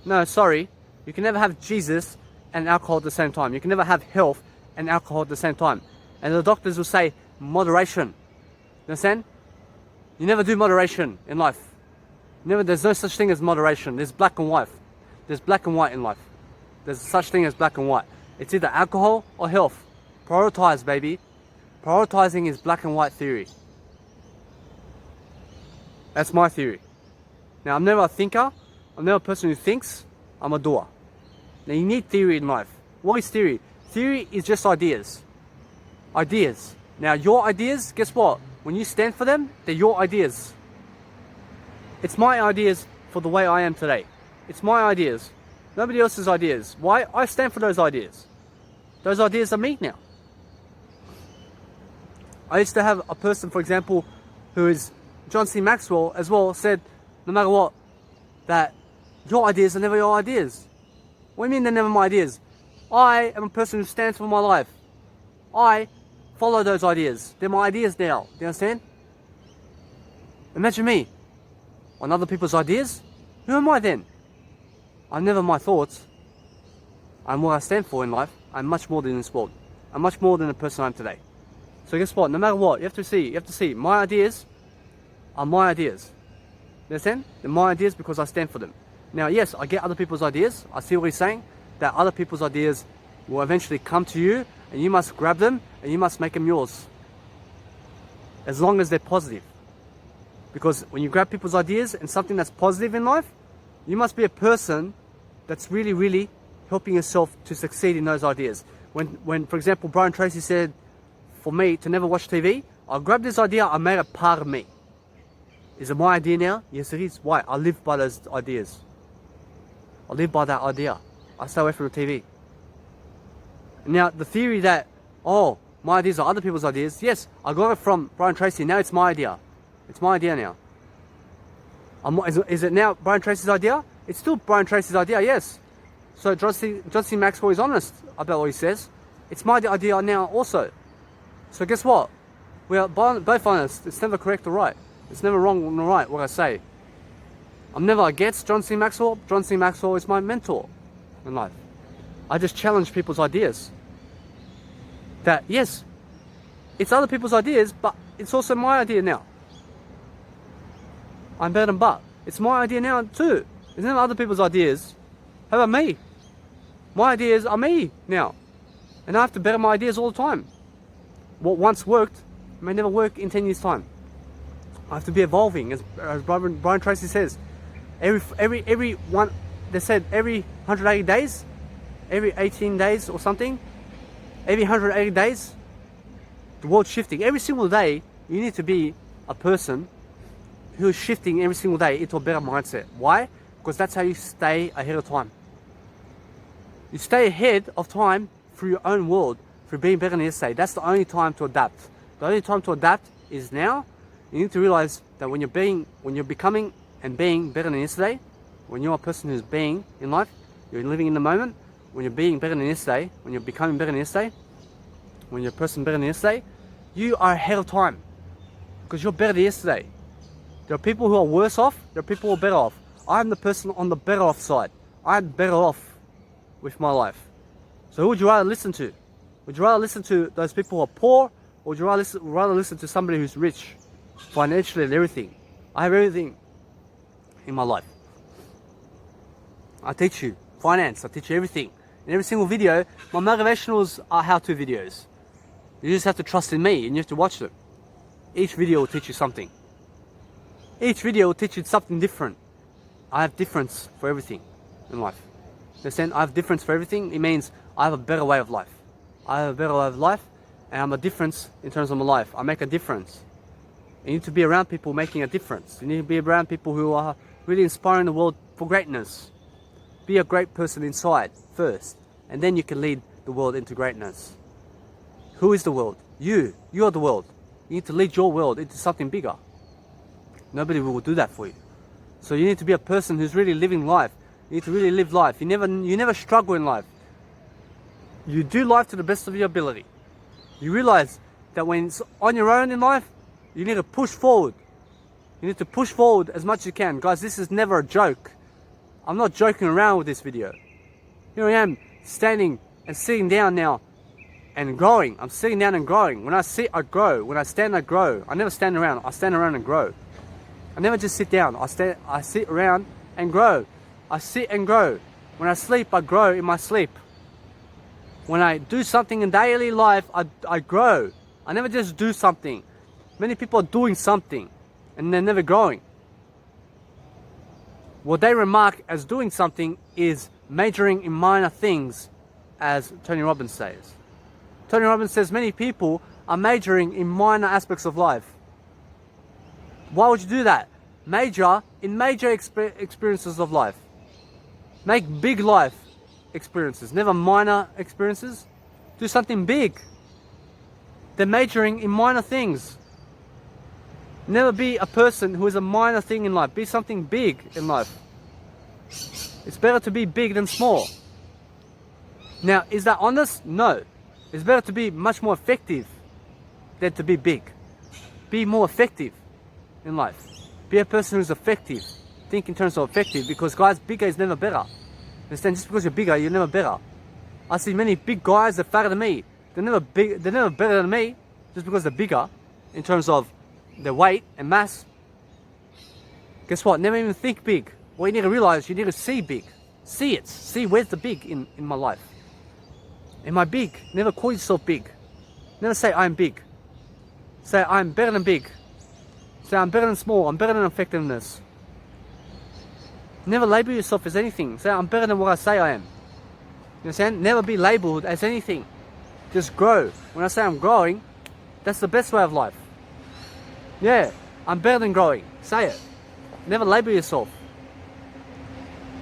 No, sorry. You can never have Jesus and alcohol at the same time. You can never have health and alcohol at the same time. And the doctors will say moderation. You understand? You never do moderation in life. There's no such thing as moderation. There's black and white. There's black and white in life. There's such thing as black and white. It's either alcohol or health. Prioritize, baby. Prioritizing is black and white theory. That's my theory. Now, I'm never a thinker. I'm never a person who thinks. I'm a doer. Now, you need theory in life. What is theory? Theory is just ideas. Ideas. Now, your ideas, guess what? When you stand for them, they're your ideas. It's my ideas for the way I am today. It's my ideas. Nobody else's ideas. Why? I stand for those ideas. Those ideas are me now. I used to have a person, for example, who is John C. Maxwell as well, said, no matter what, that your ideas are never your ideas. What do you mean they're never my ideas? I am a person who stands for my life. I follow those ideas. They're my ideas now. Do you understand? Imagine me on other people's ideas. Who am I then? I'm never my thoughts. I'm what I stand for in life. I'm much more than this world. I'm much more than the person I am today. So guess what? No matter what, you have to see my ideas are my ideas. You understand? They're my ideas because I stand for them. Now, yes, I get other people's ideas. I see what he's saying, that other people's ideas will eventually come to you and you must grab them and you must make them yours. As long as they're positive. Because when you grab people's ideas and something that's positive in life, you must be a person that's really, really helping yourself to succeed in those ideas. When for example, Brian Tracy said for me to never watch TV, I grabbed this idea, I made it part of me. Is it my idea now? Yes, it is. Why? I live by those ideas. I live by that idea. I stay away from the TV. Now, the theory that, oh, my ideas are other people's ideas, yes, I got it from Brian Tracy, now it's my idea. It's my idea now. Is it now Brian Tracy's idea? It's still Brian Tracy's idea, yes. So John C. Maxwell is honest about what he says. It's my idea now also. So guess what? We are both honest. It's never correct or right. It's never wrong or right what I say. I'm never against John C. Maxwell. John C. Maxwell is my mentor in life. I just challenge people's ideas. That, yes, it's other people's ideas, but it's also my idea now. I'm better than but. It's my idea now too. It's never other people's ideas. How about me? My ideas are me now. And I have to better my ideas all the time. What once worked It may never work in 10 years' time. I have to be evolving, as Brian Tracy says. Every one, they said every 180 days, every 18 days or something, every 180 days, the world's shifting. Every single day, you need to be a person who is shifting every single day into a better mindset. Why? Because that's how you stay ahead of time. You stay ahead of time through your own world, through being better than yesterday. That's the only time to adapt. The only time to adapt is now. You need to realize that when you're becoming and being better than yesterday, when you're a person who's being in life, you're living in the moment. When you're being better than yesterday, when you're becoming better than yesterday, when you're a person better than yesterday, you are ahead of time because you're better than yesterday. There are people who are worse off. There are people who are better off. I'm the person on the better off side. I'm better off with my life. So who would you rather listen to? Would you rather listen to those people who are poor, or would you rather listen to somebody who's rich, financially and everything? I have everything in my life. I teach you finance. I teach you everything. In every single video, my motivationals are how-to videos. You just have to trust in me and you have to watch them. Each video will teach you something. Each video will teach you something different. I have difference for everything in life. Understand? I have difference for everything. It means I have a better way of life. I have a better way of life, and I'm a difference in terms of my life. I make a difference. You need to be around people making a difference. You need to be around people who are really inspiring the world for greatness. Be a great person inside first, and then you can lead the world into greatness. Who is the world? You. You are the world. You need to lead your world into something bigger. Nobody will do that for you. So you need to be a person who's really living life. You need to really live life. You never struggle in life. You do life to the best of your ability. You realize that when it's on your own in life, you need to push forward. You need to push forward as much as you can. Guys, this is never a joke. I'm not joking around with this video. Here I am, standing and sitting down now and growing. I'm sitting down and growing. When I sit, I grow. When I stand, I grow. I never stand around. I stand around and grow. I never just sit down. I sit around and grow. I sit and grow. When I sleep, I grow in my sleep. When I do something in daily life, I grow. I never just do something. Many people are doing something and they're never growing. What they remark as doing something is majoring in minor things, as Tony Robbins says. Tony Robbins says many people are majoring in minor aspects of life. Why would you do that? Major in major experiences of life. Make big life experiences, never minor experiences. Do something big. They're majoring in minor things. Never be a person who is a minor thing in life. Be something big in life. It's better to be big than small. Now, is that honest? No. It's better to be much more effective than to be big. Be more effective in life. Be a person who's effective. Think in terms of effective, because guys, bigger is never better. Understand? Just because you're bigger, you're never better. I see many big guys that are fatter than me. They're never better than me just because they're bigger in terms of their weight and mass. Guess what? Never even think big. What you need to realize, you need to see big. See it. See where's the big in my life. Am I big? Never call yourself big. Never say I'm big. Say I'm better than big. Say I'm better than small. I'm better than effectiveness. Never label yourself as anything. Say I'm better than what I say I am. You understand? Never be labeled as anything. Just grow. When I say I'm growing, that's the best way of life. Yeah, I'm better than growing. Say it. Never label yourself.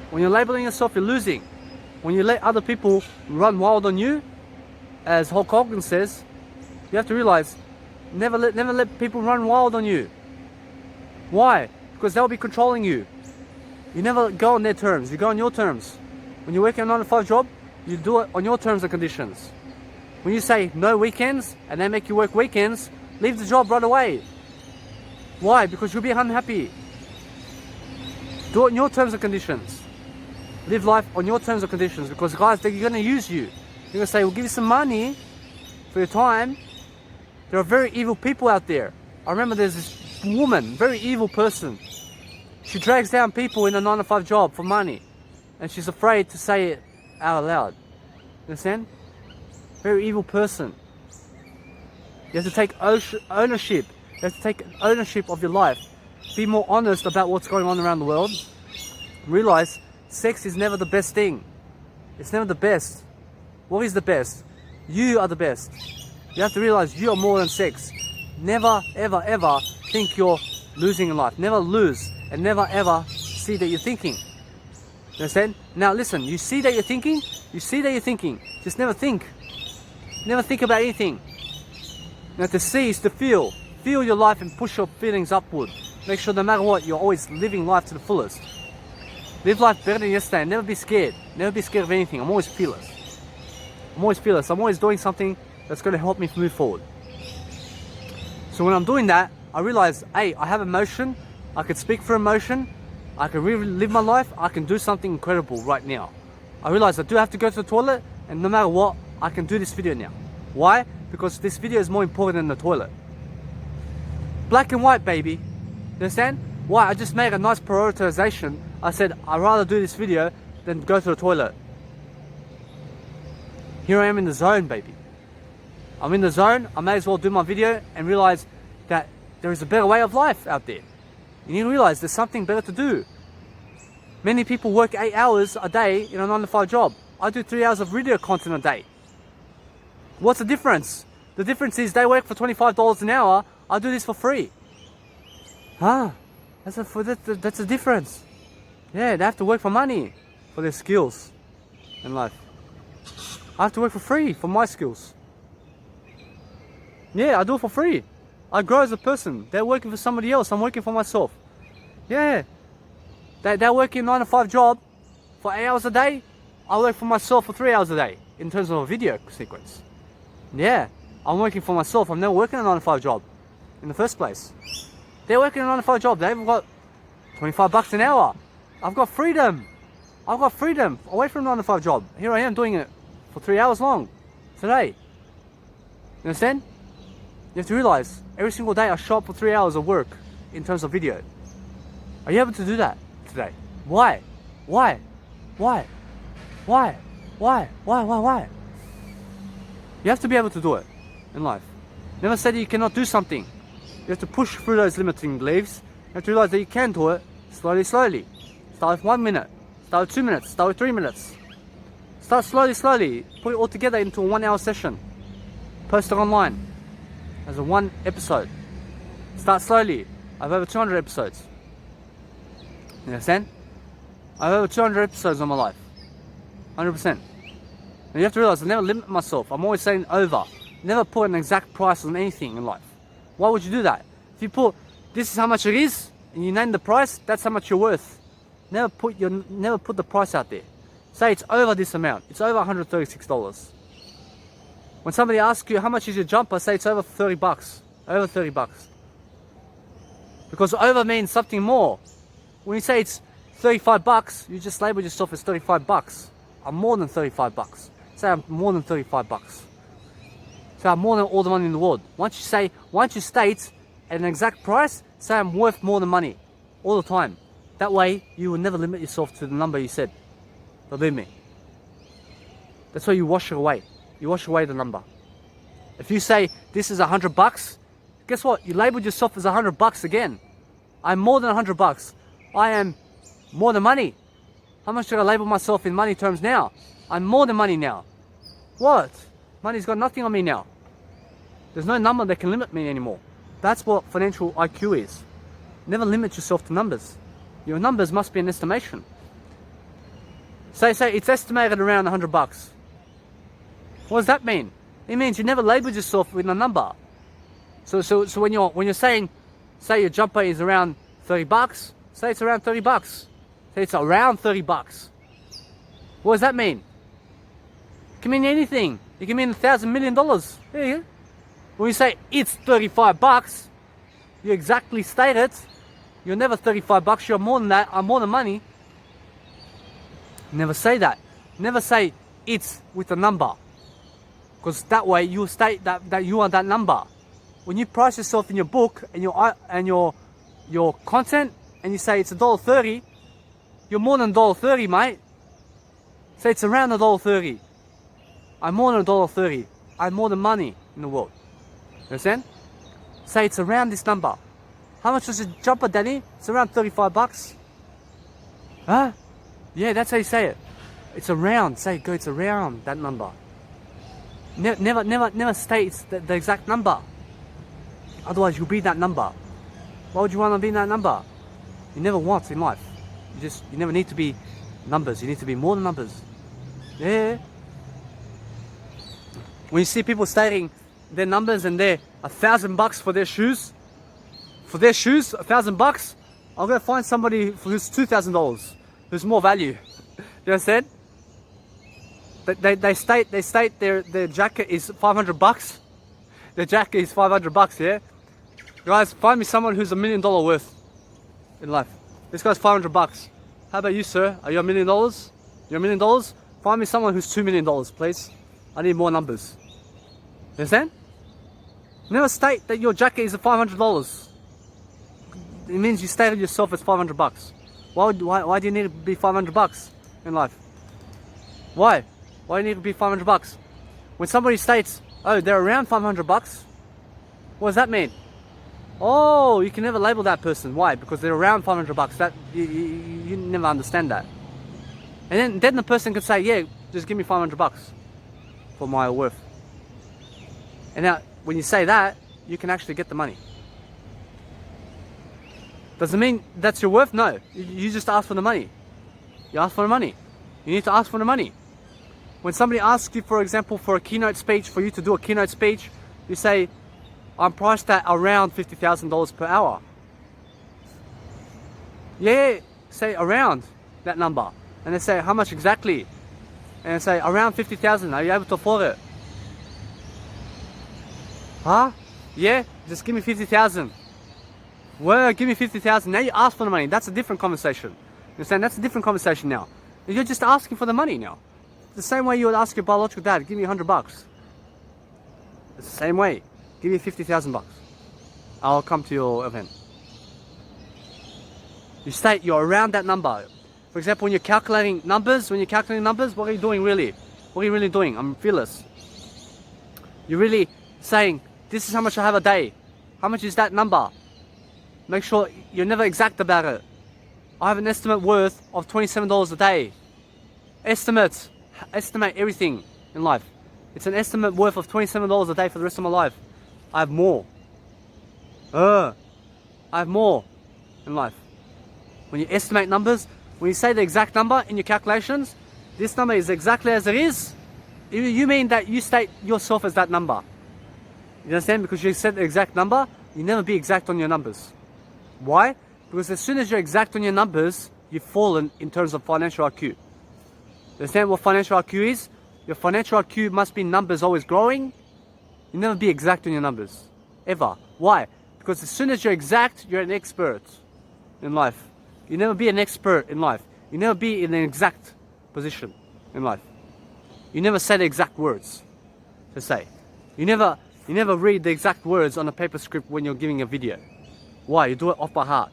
When you're labeling yourself, you're losing. When you let other people run wild on you, as Hulk Hogan says, you have to realize, never let people run wild on you. Why? Because they'll be controlling you. You never go on their terms. You go on your terms. When you're working a 9-to-5 job, you do it on your terms and conditions. When you say no weekends and they make you work weekends, leave the job right away. Why? Because you'll be unhappy. Do it on your terms and conditions. Live life on your terms and conditions, because guys, they're going to use you. They're going to say, we'll give you some money for your time. There are very evil people out there. I remember there's this woman, very evil person. She drags down people in a 9-to-5 job for money. And she's afraid to say it out loud. Understand? Very evil person. You have to take ownership. You have to take ownership of your life. Be more honest about what's going on around the world. Realize sex is never the best thing. It's never the best. What is the best? You are the best. You have to realize you are more than sex. Never, ever, ever think you're losing in life. Never lose, and never, ever see that you're thinking. You understand? Now listen, you see that you're thinking, just never think. Never think about anything. Now to see is to feel. Feel your life and push your feelings upward. Make sure no matter what, you're always living life to the fullest. Live life better than yesterday. Never be scared. Never be scared of anything. I'm always fearless. I'm always doing something that's going to help me move forward. So when I'm doing that, I realize, hey, I have emotion. I can speak for emotion. I can really live my life. I can do something incredible right now. I realize I do have to go to the toilet, and no matter what, I can do this video now. Why? Because this video is more important than the toilet. Black and white, baby. You understand? Why? I just made a nice prioritization. I said, I'd rather do this video than go to the toilet. Here I am in the zone, baby. I'm in the zone. I may as well do my video and realize that there is a better way of life out there. You need to realize there's something better to do. Many people work 8 hours a day in a 9-to-5 job. I do 3 hours of video content a day. What's the difference? The difference is they work for $25 an hour. I do this for free. Huh? That's a difference. Yeah, they have to work for money for their skills in life. I have to work for free for my skills. Yeah, I do it for free. I grow as a person. They're working for somebody else. I'm working for myself. Yeah. They're working a 9-to-5 job for 8 hours a day. I work for myself for 3 hours a day in terms of a video sequence. Yeah. I'm working for myself. I'm never working a 9-to-5 job in the first place. They're working a 9-to-5 job. They've got $25 an hour. I've got freedom. I've got freedom away from a 9-to-5 job. Here I am doing it for 3 hours long today. You understand? You have to realize every single day I show up for 3 hours of work in terms of video. Are you able to do that today? Why? Why? Why? Why? Why? Why? Why? Why? You have to be able to do it in life. Never say that you cannot do something. You have to push through those limiting beliefs. You have to realize that you can do it slowly, slowly. Start with 1 minute. Start with 2 minutes. Start with 3 minutes. Start slowly, slowly. Put it all together into a 1-hour session. Post it online as a 1 episode. Start slowly. I have over 200 episodes. You understand? I have over 200 episodes on my life. 100%. And you have to realize I never limit myself. I'm always saying over. Never put an exact price on anything in life. Why would you do that? If you put, this is how much it is, and you name the price, that's how much you're worth. Never put the price out there. Say it's over this amount. It's over $136. When somebody asks you how much is your jumper, say it's over $30. Over $30. Because over means something more. When you say it's $35, you just label yourself as $35. I'm more than $35. Say I'm more than $35. Say I'm more than all the money in the world. Once you state an exact price, say I'm worth more than money. All the time. That way, you will never limit yourself to the number you said. Believe me. That's why you wash it away. You wash away the number. If you say this is $100, guess what? You labeled yourself as $100 again. I'm more than $100. I am more than money. How much should I label myself in money terms now? I'm more than money now. What? Money's got nothing on me now. There's no number that can limit me anymore. That's what financial IQ is. Never limit yourself to numbers. Your numbers must be an estimation. Say it's estimated around $100. What does that mean? It means you never labeled yourself with a number. So when you're saying, say your jumper is around $30, say it's around $30. Say it's around $30. What does that mean? It can mean anything. It can mean $1,000 million. There you go. When you say it's $35, you exactly state it. You're never $35. You're more than that. I'm more than money. Never say that. Never say it's with a number. Because that way you state that you are that number. When you price yourself in your book and your content and you say it's $1.30, you're more than $1.30, mate. Say it's around $1.30. I'm more than $1.30. I'm more than money in the world. Understand? Say it's around this number. How much is a jumper, Danny? It's around 35 bucks. Huh? Yeah, that's how you say it. It's around. Say, go, it's around that number. Never state it's the exact number. Otherwise, you'll be that number. Why would you want to be that number? You never want in life. You never need to be numbers. You need to be more than numbers. Yeah. When you see people stating their numbers and they're $1,000 for their shoes, $1,000, I'm gonna find somebody who's $2,000, who's more value. You understand? They state their jacket is $500. Their jacket is $500. Yeah, guys, find me someone who's $1 million worth in life. This guy's $500. How about you, sir? Are you $1 million? You're $1 million? Find me someone who's $2 million, please. I need more numbers. You understand? Never state that your jacket is $500. It means you stated yourself as $500. Why do you need to be $500 in life? Why? Why do you need to be $500? When somebody states, oh, they're around $500, what does that mean? Oh, you can never label that person. Why? Because they're around $500. That you never understand that. And then the person could say, yeah, just give me $500 for my worth. And now, when you say that, you can actually get the money. Does it mean that's your worth? No. You just ask for the money. You ask for the money. You need to ask for the money. When somebody asks you, for example, for a keynote speech, for you to do a keynote speech, you say, I'm priced at around $50,000 per hour. Yeah, say around that number. And they say, how much exactly? And they say, around 50,000. Are you able to afford it? Huh? Yeah, just give me 50,000. Well, give me 50,000. Now you ask for the money. That's a different conversation. You understand? That's a different conversation now. You're just asking for the money now. The same way you would ask your biological dad, give me $100. It's the same way. Give me 50,000 bucks. I'll come to your event. You state you're around that number. For example, when you're calculating numbers, what are you doing really? What are you really doing? I'm fearless. You're really saying, this is how much I have a day. How much is that number? Make sure you're never exact about it. I have an estimate worth of $27 a day. Estimate everything in life. It's an estimate worth of $27 a day for the rest of my life. I have more. I have more in life. When you estimate numbers, when you say the exact number in your calculations, this number is exactly as it is, you mean that you state yourself as that number. You understand? Because you said the exact number, you never be exact on your numbers. Why? Because as soon as you're exact on your numbers, you've fallen in terms of financial IQ. You understand what financial IQ is? Your financial IQ must be numbers always growing. You never be exact on your numbers. Ever. Why? Because as soon as you're exact, you're an expert in life. You never be an expert in life. You never be in an exact position in life. You never say the exact words to say. You never read the exact words on a paper script when you're giving a video. Why? You do it off by heart.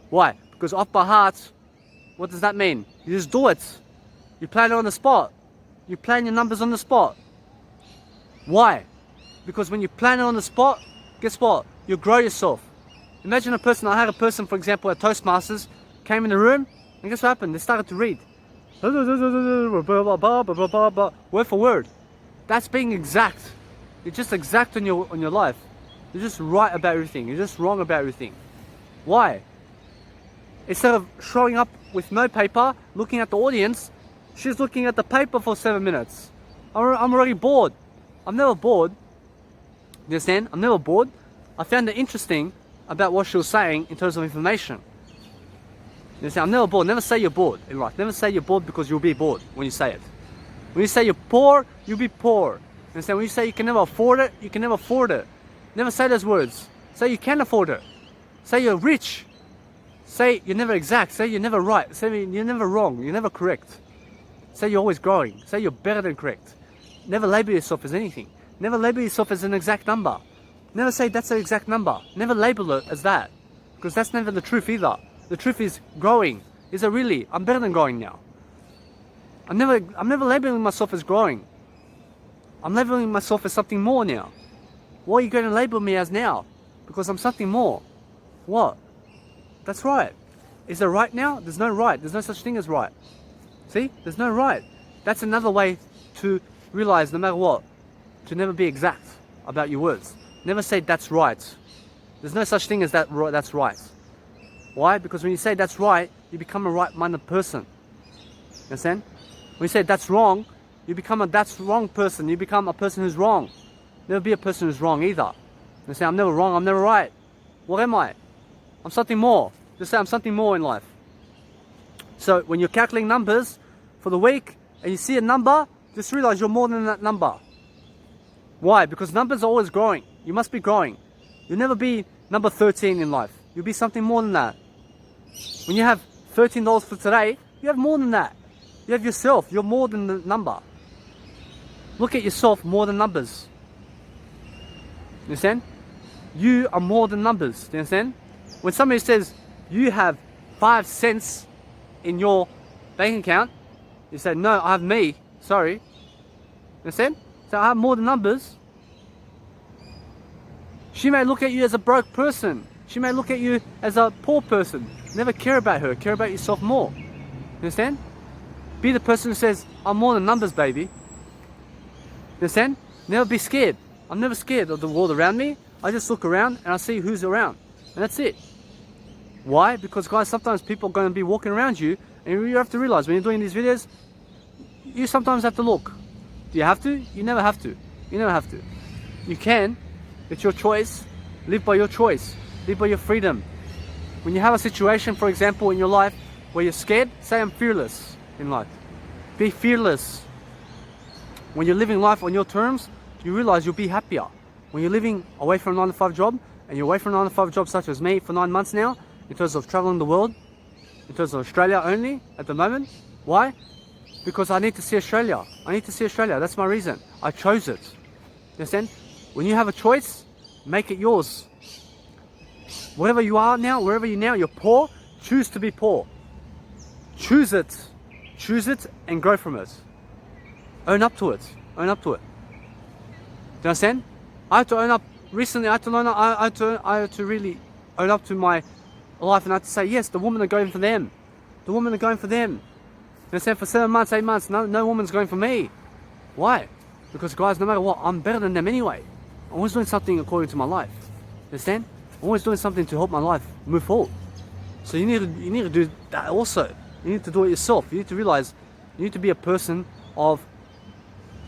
Why? Because off by heart, what does that mean? You just do it. You plan it on the spot. You plan your numbers on the spot. Why? Because when you plan it on the spot, guess what? You grow yourself. Imagine I had a person, for example, at Toastmasters, came in the room, and guess what happened? They started to read. Word for word. That's being exact. You're just exact on your life. You're just right about everything. You're just wrong about everything. Why? Instead of showing up with no paper, looking at the audience, she's looking at the paper for 7 minutes. I'm already bored. I'm never bored. You understand? I'm never bored. I found it interesting about what she was saying in terms of information. You understand? I'm never bored. Never say you're bored in life. Never say you're bored because you'll be bored when you say it. When you say you're poor, you'll be poor. You understand? When you say you can never afford it, you can never afford it. Never say those words. Say you can afford it. Say you're rich. Say you're never exact. Say you're never right. Say you're never wrong. You're never correct. Say you're always growing. Say you're better than correct. Never label yourself as anything. Never label yourself as an exact number. Never say that's an exact number. Never label it as that. Because that's never the truth either. The truth is growing. Is it really? I'm better than growing now. I'm never labeling myself as growing. I'm labeling myself as something more now. What are you going to label me as now? Because I'm something more. What? That's right. Is there right now? There's no right. There's no such thing as right. See? There's no right. That's another way to realize, no matter what, to never be exact about your words. Never say that's right. There's no such thing as that's right. Why? Because when you say that's right, you become a right-minded person. Understand? When you say that's wrong, you become a that's wrong person. You become a person who's wrong. Never be a person who's wrong either. You say, I'm never wrong, I'm never right. What am I? I'm something more. Just say I'm something more in life. So when you're calculating numbers for the week and you see a number, just realize you're more than that number. Why? Because numbers are always growing. You must be growing. You'll never be number 13 in life. You'll be something more than that. When you have $13 for today, you have more than that. You have yourself. You're more than the number. Look at yourself more than numbers. You understand? You are more than numbers. Do you understand? When somebody says you have 5 cents in your bank account, you say, no, I have me. Sorry. You understand? So I have more than numbers. She may look at you as a broke person. She may look at you as a poor person. Never care about her. Care about yourself more. You understand? Be the person who says, I'm more than numbers, baby. You understand? Never be scared. I'm never scared of the world around me. I just look around and I see who's around. And that's it. Why? Because guys, sometimes people are going to be walking around you and you have to realize when you're doing these videos, you sometimes have to look. Do you have to? You never have to. You never have to. You can. It's your choice. Live by your choice. Live by your freedom. When you have a situation, for example, in your life where you're scared, say I'm fearless in life. Be fearless. When you're living life on your terms, you realize you'll be happier. When you're living away from a 9-to-5 job, and you're away from a 9-to-5 job such as me for 9 months now, in terms of traveling the world, in terms of Australia only at the moment. Why? Because I need to see Australia. I need to see Australia. That's my reason. I chose it. You understand? When you have a choice, make it yours. Whatever you are now, wherever you're poor, choose to be poor. Choose it. Choose it and grow from it. Own up to it. Own up to it. Do you understand? I had to own up. Recently, I had to really own up to my life, and I had to say, yes, the women are going for them. The women are going for them. You understand? For 7 months, 8 months, no woman's going for me. Why? Because guys, no matter what, I'm better than them anyway. I'm always doing something according to my life. You understand? I'm always doing something to help my life move forward. So you need to do that also. You need to do it yourself. You need to realize you need to be a person of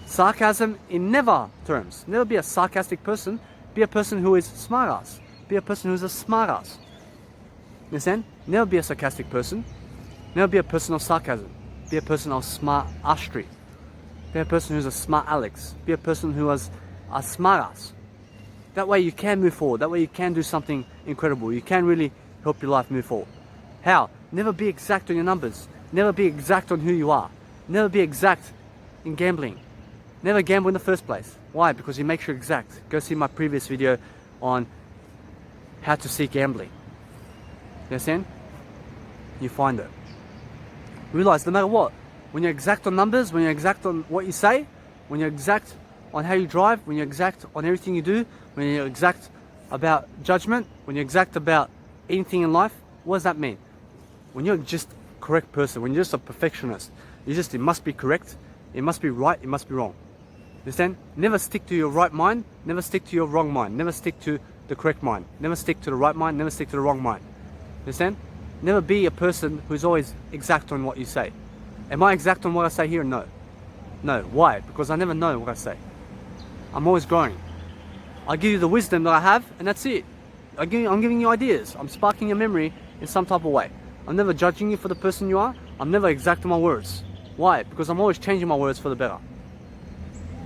sarcasm in never terms. Never be a sarcastic person. Be a person who is smart ass. Be a person who's a smart ass. You understand? Never be a sarcastic person. Never be a person of sarcasm. Be a person of smart assery. Be a person who's a smart Alex. Be a person who is a smart ass. That way you can move forward. That way you can do something incredible. You can really help your life move forward. How? Never be exact on your numbers. Never be exact on who you are. Never be exact in gambling. Never gamble in the first place. Why? Because you make sure exact. Go see my previous video on how to see gambling. You understand? You find it. Realize no matter what, when you're exact on numbers, when you're exact on what you say, when you're exact on how you drive, when you're exact on everything you do, when you're exact about judgment, when you're exact about anything in life, what does that mean? When you're just a correct person, when you're just a perfectionist, it must be correct, it must be right, it must be wrong. Understand? Never stick to your right mind, never stick to your wrong mind, never stick to the correct mind, never stick to the right mind, never stick to the wrong mind. Understand? Never be a person who's always exact on what you say. Am I exact on what I say here? No. No. Why? Because I never know what I say. I'm always growing. I give you the wisdom that I have, and that's it. I'm giving you ideas. I'm sparking your memory in some type of way. I'm never judging you for the person you are. I'm never exact on my words. Why? Because I'm always changing my words for the better.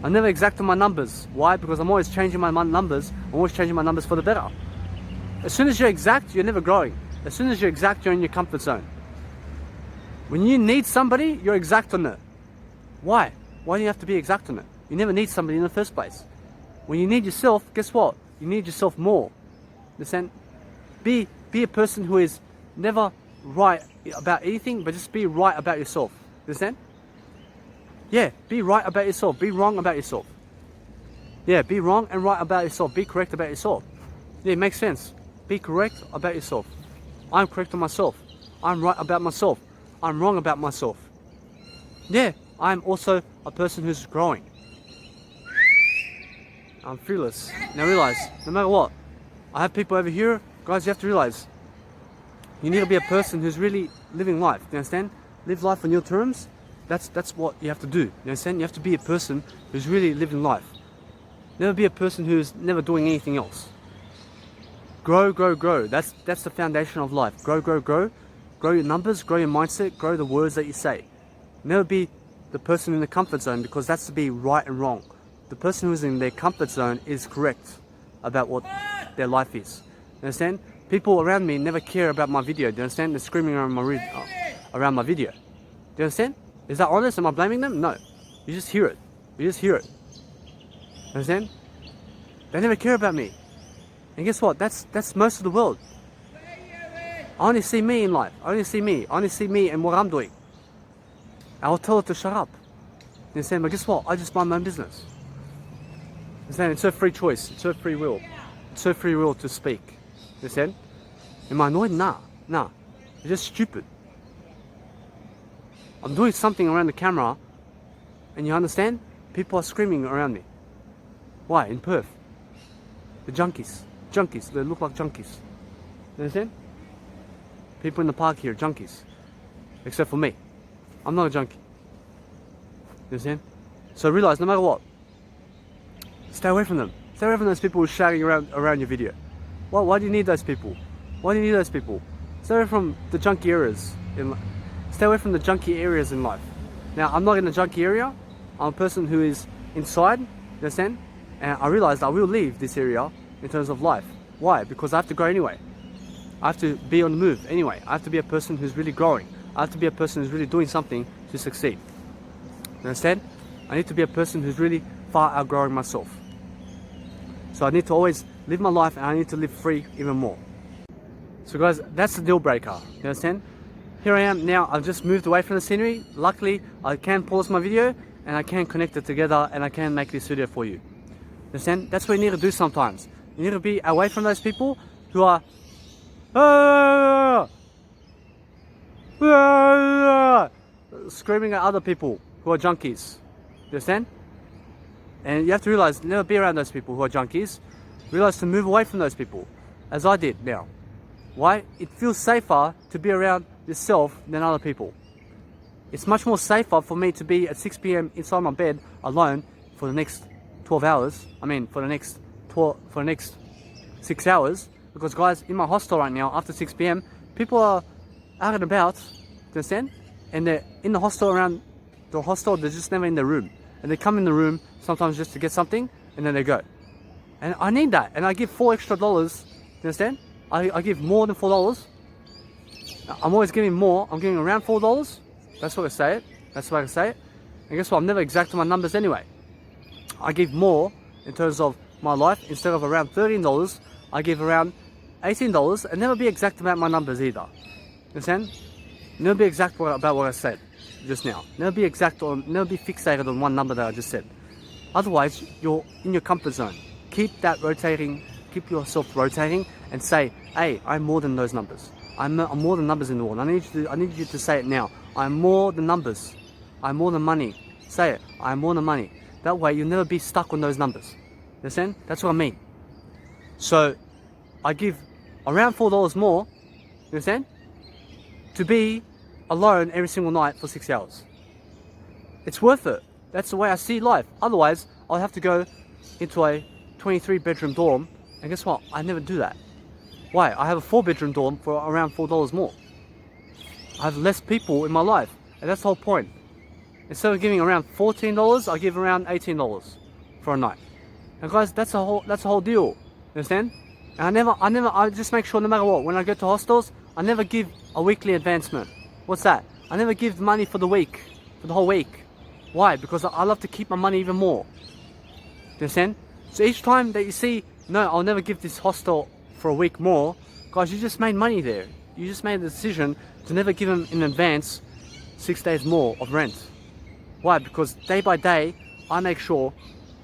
I'm never exact on my numbers. Why? Because I'm always changing my numbers. I'm always changing my numbers for the better. As soon as you're exact, you're never growing. As soon as you're exact, you're in your comfort zone. When you need somebody, you're exact on it. Why? Why do you have to be exact on it? You never need somebody in the first place. When you need yourself, guess what? You need yourself more. Understand? Be a person who is never right about anything, but just be right about yourself. Understand? Yeah, be right about yourself. Be wrong about yourself. Yeah, be wrong and right about yourself. Be correct about yourself. Yeah, it makes sense. Be correct about yourself. I'm correct on myself. I'm right about myself. I'm wrong about myself. Yeah, I'm also a person who's growing. I'm fearless. Now realize, no matter what, I have people over here. Guys, you have to realize, you need to be a person who's really living life. You understand? Live life on your terms. That's what you have to do. You understand? You have to be a person who's really living life. Never be a person who's never doing anything else. Grow, grow, grow. That's the foundation of life. Grow, grow, grow. Grow your numbers, grow your mindset, grow the words that you say. Never be the person in the comfort zone, because that's to be right and wrong. The person who's in their comfort zone is correct about what their life is. You understand? People around me never care about my video. Do you understand? They're screaming around my video. Do you understand? Is that honest? Am I blaming them? No. You just hear it. You just hear it. Understand? They never care about me. And guess what? That's most of the world. I only see me in life. I only see me. I only see me and what I'm doing. I'll tell it to shut up. You understand? But guess what? I just mind my own business. You understand? It's her free choice. It's her free will. It's her free will to speak. You understand? Am I annoyed? Nah. You're just stupid. I'm doing something around the camera, and you understand? People are screaming around me. Why? In Perth. The junkies. They look like junkies. You understand? People in the park here, junkies. Except for me. I'm not a junkie. You understand? So realize, no matter what, stay away from them. Stay away from those people who are shouting around your video. Why do you need those people? Why do you need those people? Stay away from the junky areas. Stay away from the junky areas in life. Now, I'm not in the junky area. I'm a person who is inside. You understand? And I realized I will leave this area in terms of life. Why? Because I have to grow anyway. I have to be on the move anyway. I have to be a person who's really growing. I have to be a person who's really doing something to succeed. You understand? I need to be a person who's really far outgrowing myself. So I need to always live my life, and I need to live free even more. So guys, that's the deal breaker. You understand? Here I am now. I've just moved away from the scenery. Luckily, I can pause my video and I can connect it together, and I can make this video for you. Understand? That's what you need to do sometimes. You need to be away from those people who are screaming at other people who are junkies. You understand? And you have to realize, never be around those people who are junkies. Realize to move away from those people, as I did now. Why? It feels safer to be around yourself than other people. It's much more safer for me to be at 6 p.m. inside my bed alone for the next 12 hours. I mean, for the next 6 hours. Because guys, in my hostel right now, after 6 p.m, people are out and about, do you understand? And they're in the hostel, around the hostel, they're just never in their room. And they come in the room sometimes just to get something, and then they go. And I need that, and I give $4 extra. Do you understand? I give more than $4. I'm always giving more. I'm giving around $4. That's what I say it. That's the way I say it. And guess what? I'm never exact on my numbers anyway. I give more in terms of my life. Instead of around $13, I give around $18, and never be exact about my numbers either. Understand? Never be exact about what I said just now. Never be exact, or never be fixated on one number that I just said. Otherwise, you're in your comfort zone. Keep that rotating. Keep yourself rotating and say, hey, I'm more than those numbers. I'm more than numbers in the world. I need you to say it now. I'm more than numbers. I'm more than money. Say it. I'm more than money. That way you'll never be stuck on those numbers. You understand? That's what I mean. So I give around $4 more, you understand? To be alone every single night for 6 hours. It's worth it. That's the way I see life. Otherwise, I'll have to go into a 23-bedroom dorm, and guess what? I never do that. Why? I have a 4-bedroom dorm for around $4 more. I have less people in my life, and that's the whole point. Instead of giving around $14, I give around $18 for a night. And guys, that's a whole deal. You understand? And I just make sure no matter what, when I go to hostels, I never give a weekly advancement. What's that? I never give money for the week, for the whole week. Why? Because I love to keep my money even more. You understand? So each time that you see, no, I'll never give this hostel for a week more, guys, you just made money there. You just made the decision to never give them in advance 6 days more of rent. Why? Because day by day, I make sure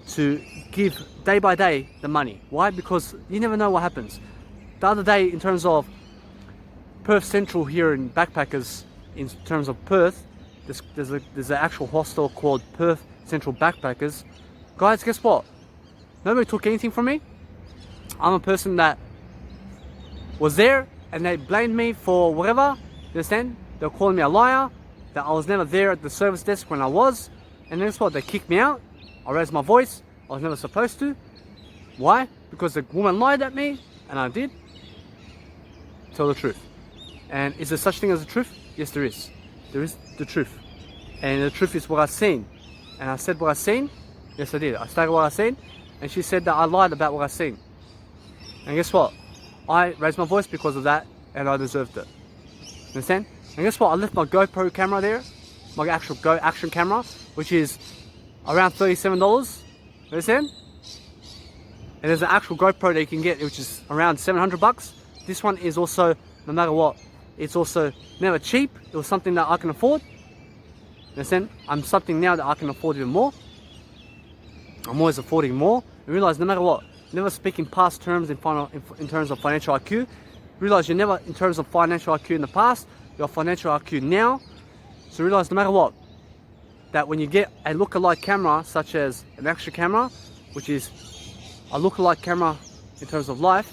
to give day by day the money. Why? Because you never know what happens. The other day, in terms of Perth Central here in Backpackers, in terms of Perth, there's an actual hostel called Perth Central Backpackers. Guys, guess what? Nobody took anything from me. I'm a person that was there and they blamed me for whatever. You understand? They were calling me a liar, that I was never there at the service desk when I was. And guess what? They kicked me out. I raised my voice. I was never supposed to. Why? Because the woman lied at me, and I did. Tell the truth. And is there such thing as the truth? Yes, there is. There is the truth. And the truth is what I've seen. And I said what I've seen. Yes, I did. I stated what I've seen. And she said that I lied about what I've seen. And guess what? I raised my voice because of that, and I deserved it. Understand? And guess what? I left my GoPro camera there. My actual Go Action camera, which is around $37. Understand? And there's an actual GoPro that you can get, which is around $700. This one is also, no matter what, it's also never cheap. It was something that I can afford. Understand? I'm something now that I can afford even more. I'm always affording more. You realize no matter what, never speak in past terms in terms of financial IQ. Realize you're never in terms of financial IQ in the past, you're financial IQ now. So realize no matter what, that when you get a lookalike camera, such as an action camera, which is a lookalike camera in terms of life,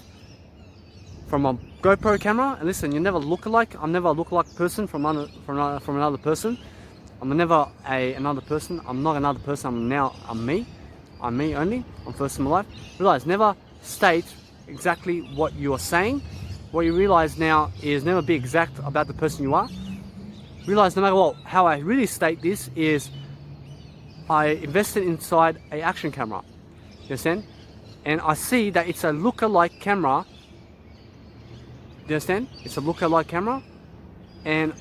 from a GoPro camera, and listen, you never lookalike. I'm never a lookalike person from another person. I'm never another person. I'm not another person. I'm me. I'm me only. I'm first in my life. Realize never state exactly what you are saying. What you realize now is never be exact about the person you are. Realize no matter what, how I really state this is I invested inside a action camera. You understand? And I see that it's a lookalike camera. Do you understand? It's a lookalike camera. And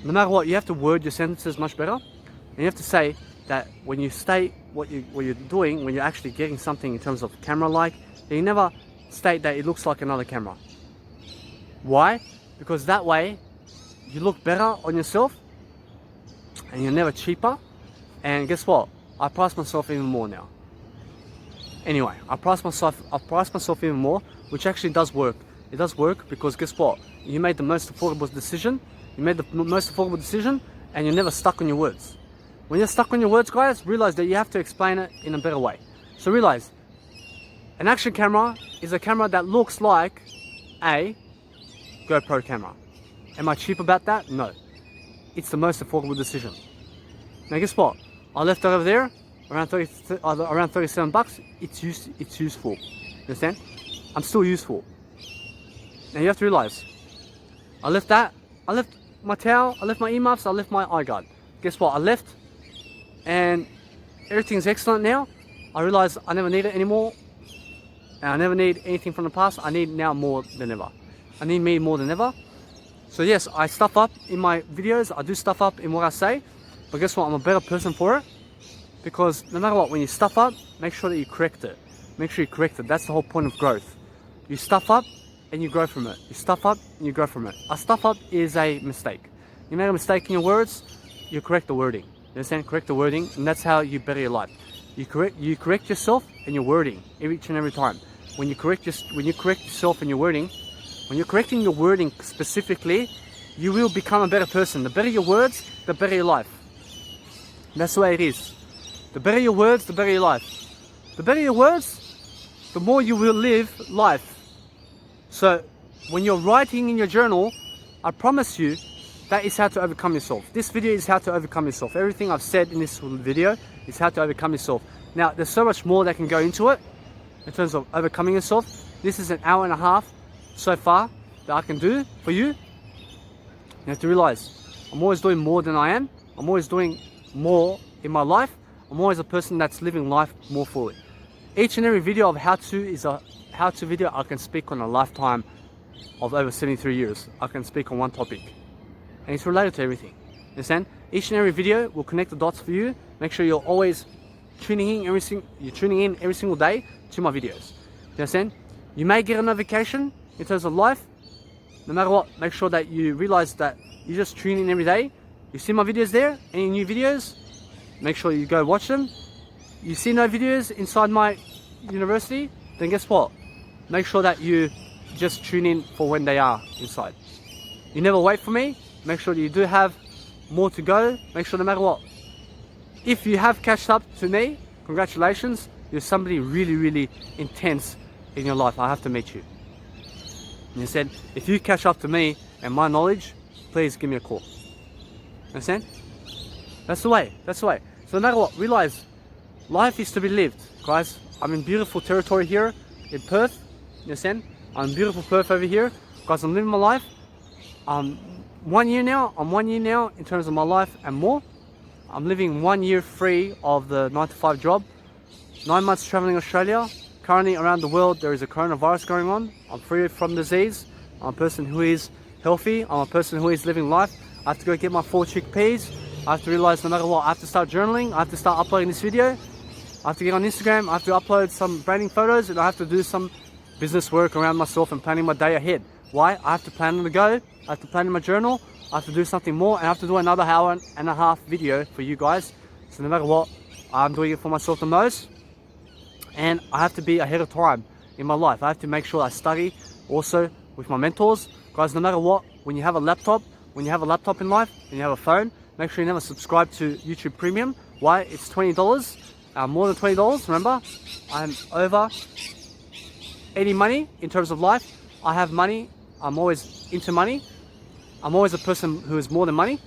no matter what, you have to word your sentences much better. And you have to say that when you state what you're doing, when you're actually getting something in terms of camera-like, you never state that it looks like another camera. Why? Because that way you look better on yourself and you're never cheaper. And guess what? I price myself even more now. Anyway, I price myself even more, which actually does work. It does work because guess what? You made the most affordable decision. You made the most affordable decision and you're never stuck on your words. When you're stuck on your words, guys, realize that you have to explain it in a better way. So realize, an action camera is a camera that looks like a GoPro camera. Am I cheap about that? No. It's the most affordable decision. Now guess what? I left it over there, around $37. It's useful. You understand? I'm still useful. Now you have to realize, I left my towel, I left my earmuffs, I left my eye guard. Guess what? I left, and everything's excellent now. I realize I never need it anymore, and I never need anything from the past. I need now more than ever. I need me more than ever. So yes, I stuff up in my videos. I do stuff up in what I say, but guess what? I'm a better person for it, because no matter what, when you stuff up, make sure that you correct it. Make sure you correct it. That's the whole point of growth. You stuff up and you grow from it. You stuff up and you grow from it. A stuff up is a mistake. You make a mistake in your words, you correct the wording. You understand? Correct the wording, and that's how you better your life. You correct yourself and your wording each and every time. When you correct yourself and your wording, when you're correcting your wording specifically, you will become a better person. The better your words, the better your life. That's the way it is. The better your words, the better your life. The better your words, the more you will live life. So when you're writing in your journal, I promise you, that is how to overcome yourself. This video is how to overcome yourself. Everything I've said in this video is how to overcome yourself. Now, there's so much more that can go into it in terms of overcoming yourself. This is an hour and a half so far that I can do for you. You have to realize, I'm always doing more than I am. I'm always doing more in my life. I'm always a person that's living life more fully. Each and every video of how-to is a how-to video. I can speak on a lifetime of over 73 years. I can speak on one topic. And it's related to everything. Understand? Each and every video will connect the dots for you. Make sure you're always tuning in every single day to my videos. You understand? You may get a notification in terms of life. No matter what, make sure that you realize that you just tune in every day. You see my videos there, any new videos, make sure you go watch them. you see no videos inside my university, then guess what? Make sure that you just tune in for when they are inside. You never wait for me. Make sure that you do have more to go. Make sure no matter what, if you have catched up to me, congratulations. You're somebody really, really intense in your life. I have to meet you. And he said, if you catch up to me and my knowledge, please give me a call. Understand? That's the way. That's the way. So no matter what, realize life is to be lived, guys. I'm in beautiful territory here in Perth. You understand? I'm in beautiful Perth over here. Guys, I'm living my life. I'm 1 year now. I'm 1 year now in terms of my life and more. I'm living 1 year free of the 9-to-5 job. 9 months traveling Australia. Currently around the world there is a coronavirus going on. I'm free from disease. I'm a person who is healthy. I'm a person who is living life. I have to go get my 4 chickpeas. I have to realize no matter what, I have to start journaling. I have to start uploading this video. I have to get on Instagram. I have to upload some branding photos, and I have to do some business work around myself and planning my day ahead. Why? I have to plan on the go. I have to plan in my journal. I have to do something more, and I have to do another hour and a half video for you guys. So no matter what, I'm doing it for myself the most. And I have to be ahead of time in my life. I have to make sure I study also with my mentors. Guys, no matter what, when you have a laptop in life, and you have a phone, make sure you never subscribe to YouTube Premium. Why? It's $20, more than $20. Remember, I'm over 80 money in terms of life. I have money. I'm always into money. I'm always a person who is more than money.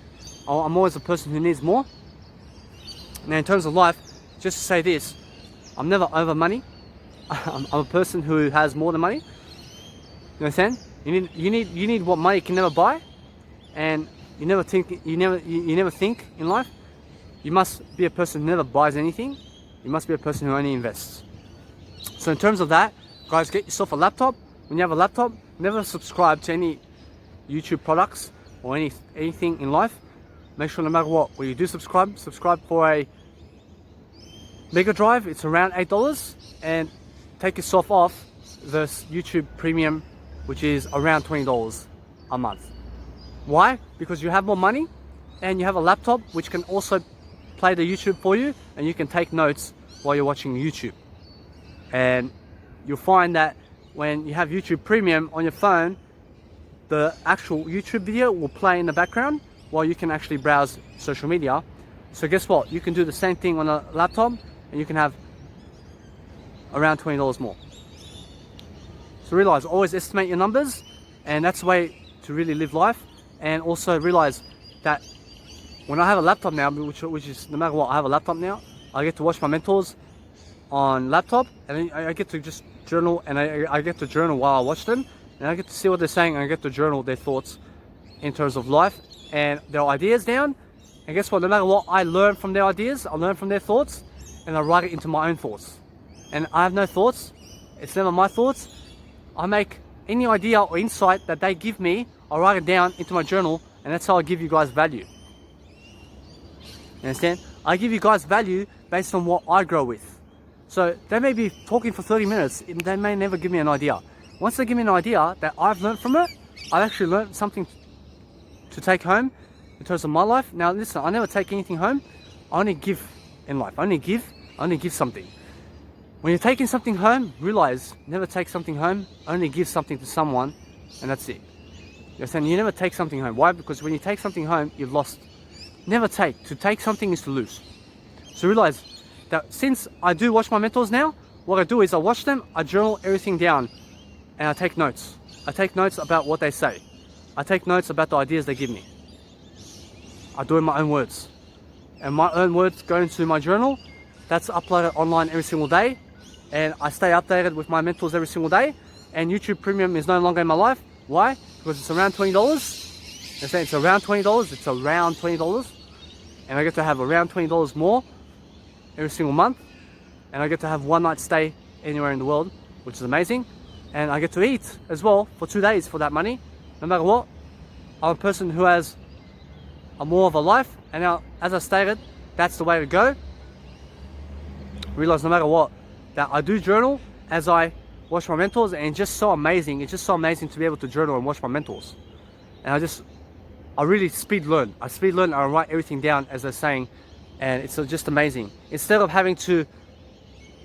I'm always a person who needs more. Now, in terms of life, just to say this, I'm never over money. I'm a person who has more than money. You understand? You need what money can never buy, and you never think in life. You must be a person who never buys anything. You must be a person who only invests. So in terms of that, guys, get yourself a laptop. When you have a laptop, never subscribe to any YouTube products or anything in life. Make sure no matter what, when you do subscribe for a Mega Drive. It's around $8, and take yourself off the YouTube Premium, which is around $20 a month. Why? Because you have more money, and you have a laptop which can also play the YouTube for you, and you can take notes while you're watching YouTube. And you'll find that when you have YouTube Premium on your phone, the actual YouTube video will play in the background while you can actually browse social media. So guess what? You can do the same thing on a laptop, and you can have around $20 more. So realize, always estimate your numbers, and that's the way to really live life. And also realize that when I have a laptop now, which is no matter what, I have a laptop now, I get to watch my mentors on laptop, and I get to just journal, and I get to journal while I watch them, and I get to see what they're saying, and I get to journal their thoughts in terms of life and their ideas down. And guess what? No matter what, I learn from their ideas, I learn from their thoughts, and I write it into my own thoughts. And I have no thoughts. It's never my thoughts. I make any idea or insight that they give me, I write it down into my journal, and that's how I give you guys value. You understand? I give you guys value based on what I grow with. So they may be talking for 30 minutes, they may never give me an idea. Once they give me an idea that I've learned from it, I've actually learned something to take home in terms of my life. Now listen, I never take anything home. I only give in life. I only give something. When you're taking something home, realize, never take something home, only give something to someone, and that's it. You understand? You never take something home. Why? Because when you take something home, you've lost. Never take. To take something is to lose. So realize that since I do watch my mentors now, what I do is I watch them, I journal everything down, and I take notes. I take notes about what they say. I take notes about the ideas they give me. I do it in my own words. And my own words go into my journal. That's uploaded online every single day. And I stay updated with my mentors every single day. And YouTube Premium is no longer in my life. Why? Because it's around $20. They say it's around $20. It's around $20. And I get to have around $20 more every single month. And I get to have one night stay anywhere in the world, which is amazing. And I get to eat as well for 2 days for that money. No matter what, I'm a person who has more of a life. And now, as I stated, that's the way to go. Realize no matter what, that I do journal as I watch my mentors, and it's just so amazing. It's just so amazing to be able to journal and watch my mentors. And I really speed learn. I write everything down as they're saying, and it's just amazing. Instead of having to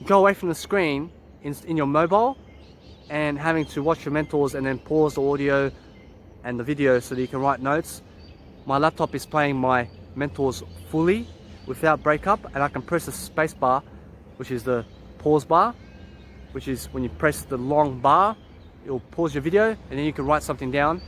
go away from the screen in your mobile and having to watch your mentors and then pause the audio and the video so that you can write notes. My laptop is playing my mentors fully without breakup, and I can press the space bar, which is the pause bar, which is when you press the long bar, it'll pause your video and then you can write something down.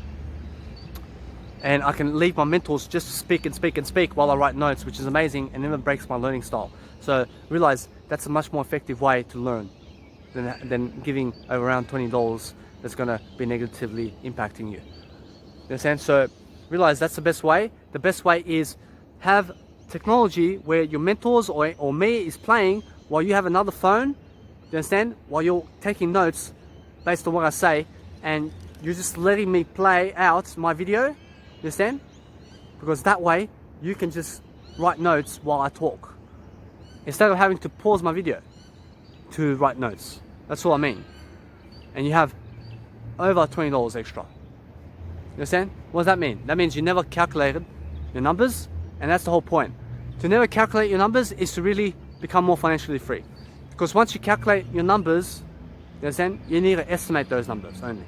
And I can leave my mentors just speak and speak and speak while I write notes, which is amazing and never breaks my learning style. So realize that's a much more effective way to learn than giving around $20 that's gonna be negatively impacting you. You understand? So realize that's the best way. The best way is have technology where your mentors or me is playing while you have another phone, you understand? While you're taking notes based on what I say, and you're just letting me play out my video, you understand? Because that way you can just write notes while I talk instead of having to pause my video to write notes. That's all I mean. And you have over $20 extra. You understand? What does that mean? That means you never calculated your numbers, and that's the whole point. To never calculate your numbers is to really become more financially free. Because once you calculate your numbers, you understand, you need to estimate those numbers only.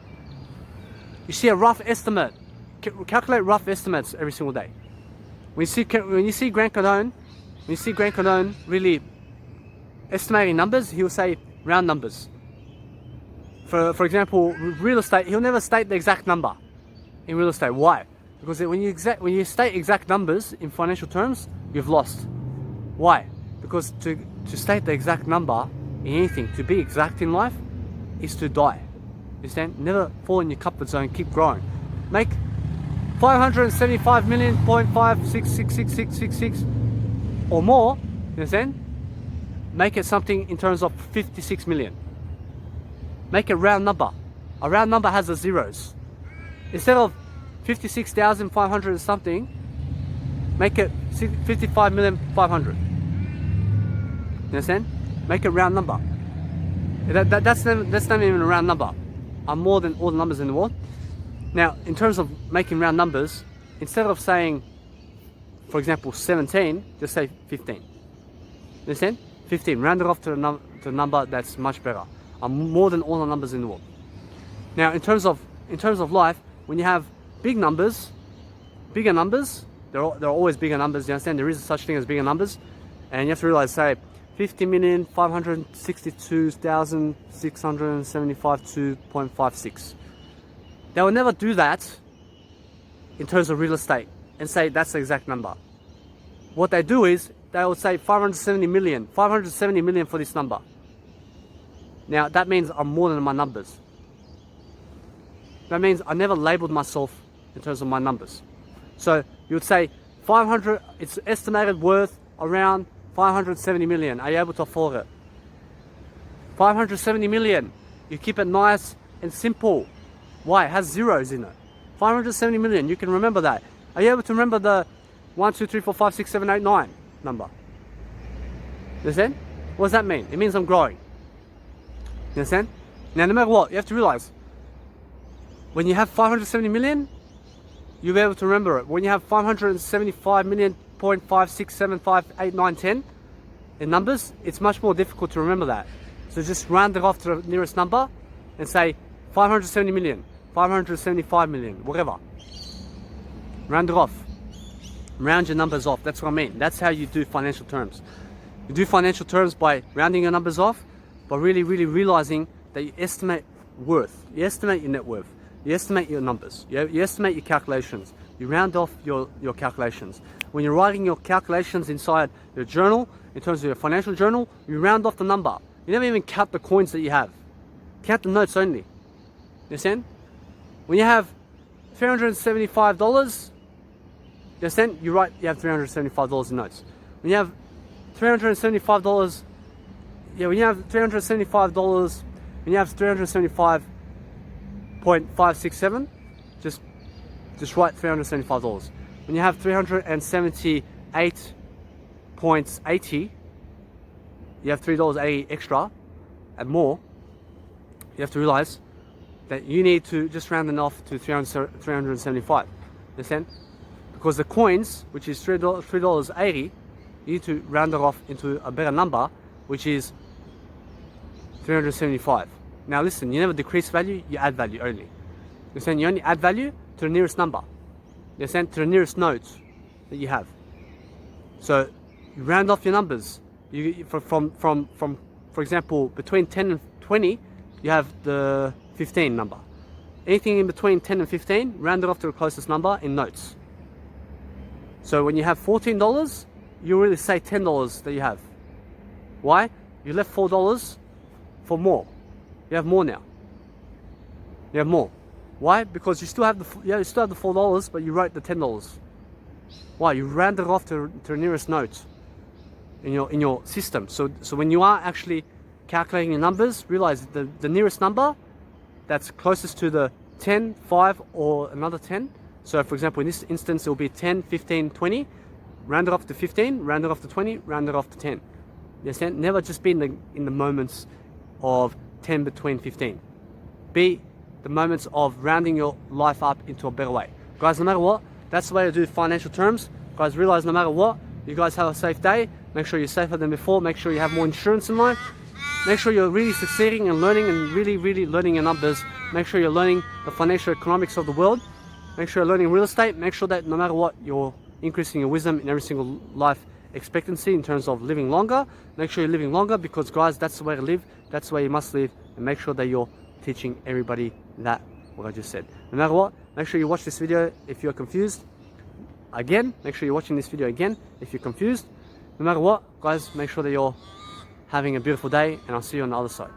You see a rough estimate. Calculate rough estimates every single day. When you see Grant Cardone really estimating numbers, he'll say round numbers. For example, real estate, he'll never state the exact number in real estate. Why? Because when you state exact numbers in financial terms, you've lost. Why? Because to state the exact number in anything, to be exact in life, is to die. You understand? Never fall in your comfort zone, keep growing. Make 575 million, 0.566666 or more, you understand? Make it something in terms of 56 million. Make a round number. A round number has the zeros. Instead of 56,500 something, make it 55,500,000. You understand? Make a round number. That's not even a round number. I'm more than all the numbers in the world. Now, in terms of making round numbers, instead of saying, for example, 17, just say 15. You understand? 15. Round it off to the number that's much better. I'm more than all the numbers in the world. Now, in terms of life, when you have bigger numbers, there are always bigger numbers. You understand? There is such thing as bigger numbers, and you have to realize, say, 50,562,675.2.56. They will never do that in terms of real estate and say that's the exact number. What they do is they will say 570 million for this number. Now that means I'm more than my numbers. That means I never labeled myself in terms of my numbers. So you would say 500, it's estimated worth around 570 million. Are you able to afford it? 570 million. You keep it nice and simple. Why? It has zeros in it. 570 million. You can remember that. Are you able to remember the 1, 2, 3, 4, 5, 6, 7, 8, 9 number? You understand? What does that mean? It means I'm growing. You understand? Now, no matter what, you have to realize when you have 570 million, you'll be able to remember it. When you have 575 million, 0.56758910 in numbers, it's much more difficult to remember that. So just round it off to the nearest number and say 570 million, 575 million, whatever. Round it off. Round your numbers off. That's what I mean. That's how you do financial terms. You do financial terms by rounding your numbers off, by really realizing that you estimate worth. You estimate your net worth. You estimate your numbers. You estimate your calculations. You round off your calculations. When you're writing your calculations inside your journal, in terms of your financial journal, you round off the number. You never even count the coins that you have. Count the notes only. You understand? When you have $375, you understand? You have $375 in notes. When you have $375, when you have $375.567, just write $375. When you have 378.80, you have $3.80 extra and more. You have to realize that you need to just round it off to 375. Understand? Because the coins, which is $3.80, you need to round it off into a better number, which is 375. Now listen, you never decrease value, you add value only. You're saying you only add value to the nearest number. You're saying to the nearest nodes that you have. So you round off your numbers. For example, between 10 and 20, you have the 15 number. Anything in between 10 and 15, round it off to the closest number in notes. So when you have $14, you really say $10 that you have. Why? You left $4 for more. You have more now. You have more. Why? Because you still have the $4, but you wrote the $10. Why? You rounded off to the nearest note in your system. So when you are actually calculating your numbers, realize the nearest number that's closest to the 10, 5, or another 10. So for example, in this instance, it will be 10, 15, 20. Round it off to 15, round it off to 20, round it off to 10. You understand? Never just be in the moments of 10 between 15. Be the moments of rounding your life up into a better way. Guys, no matter what, that's the way to do financial terms. Guys, realize no matter what, you guys have a safe day. Make sure you're safer than before. Make sure you have more insurance in life. Make sure you're really succeeding and learning and really, really learning your numbers. Make sure you're learning the financial economics of the world. Make sure you're learning real estate. Make sure that no matter what, you're increasing your wisdom in every single life expectancy in terms of living longer. Make sure you're living longer because, guys, that's the way to live. That's the way you must live. And make sure that you're teaching everybody that, what I just said. No matter what, make sure you watch this video if you're confused. Again, make sure you're watching this video again if you're confused. No matter what, guys, make sure that you're having a beautiful day, and I'll see you on the other side.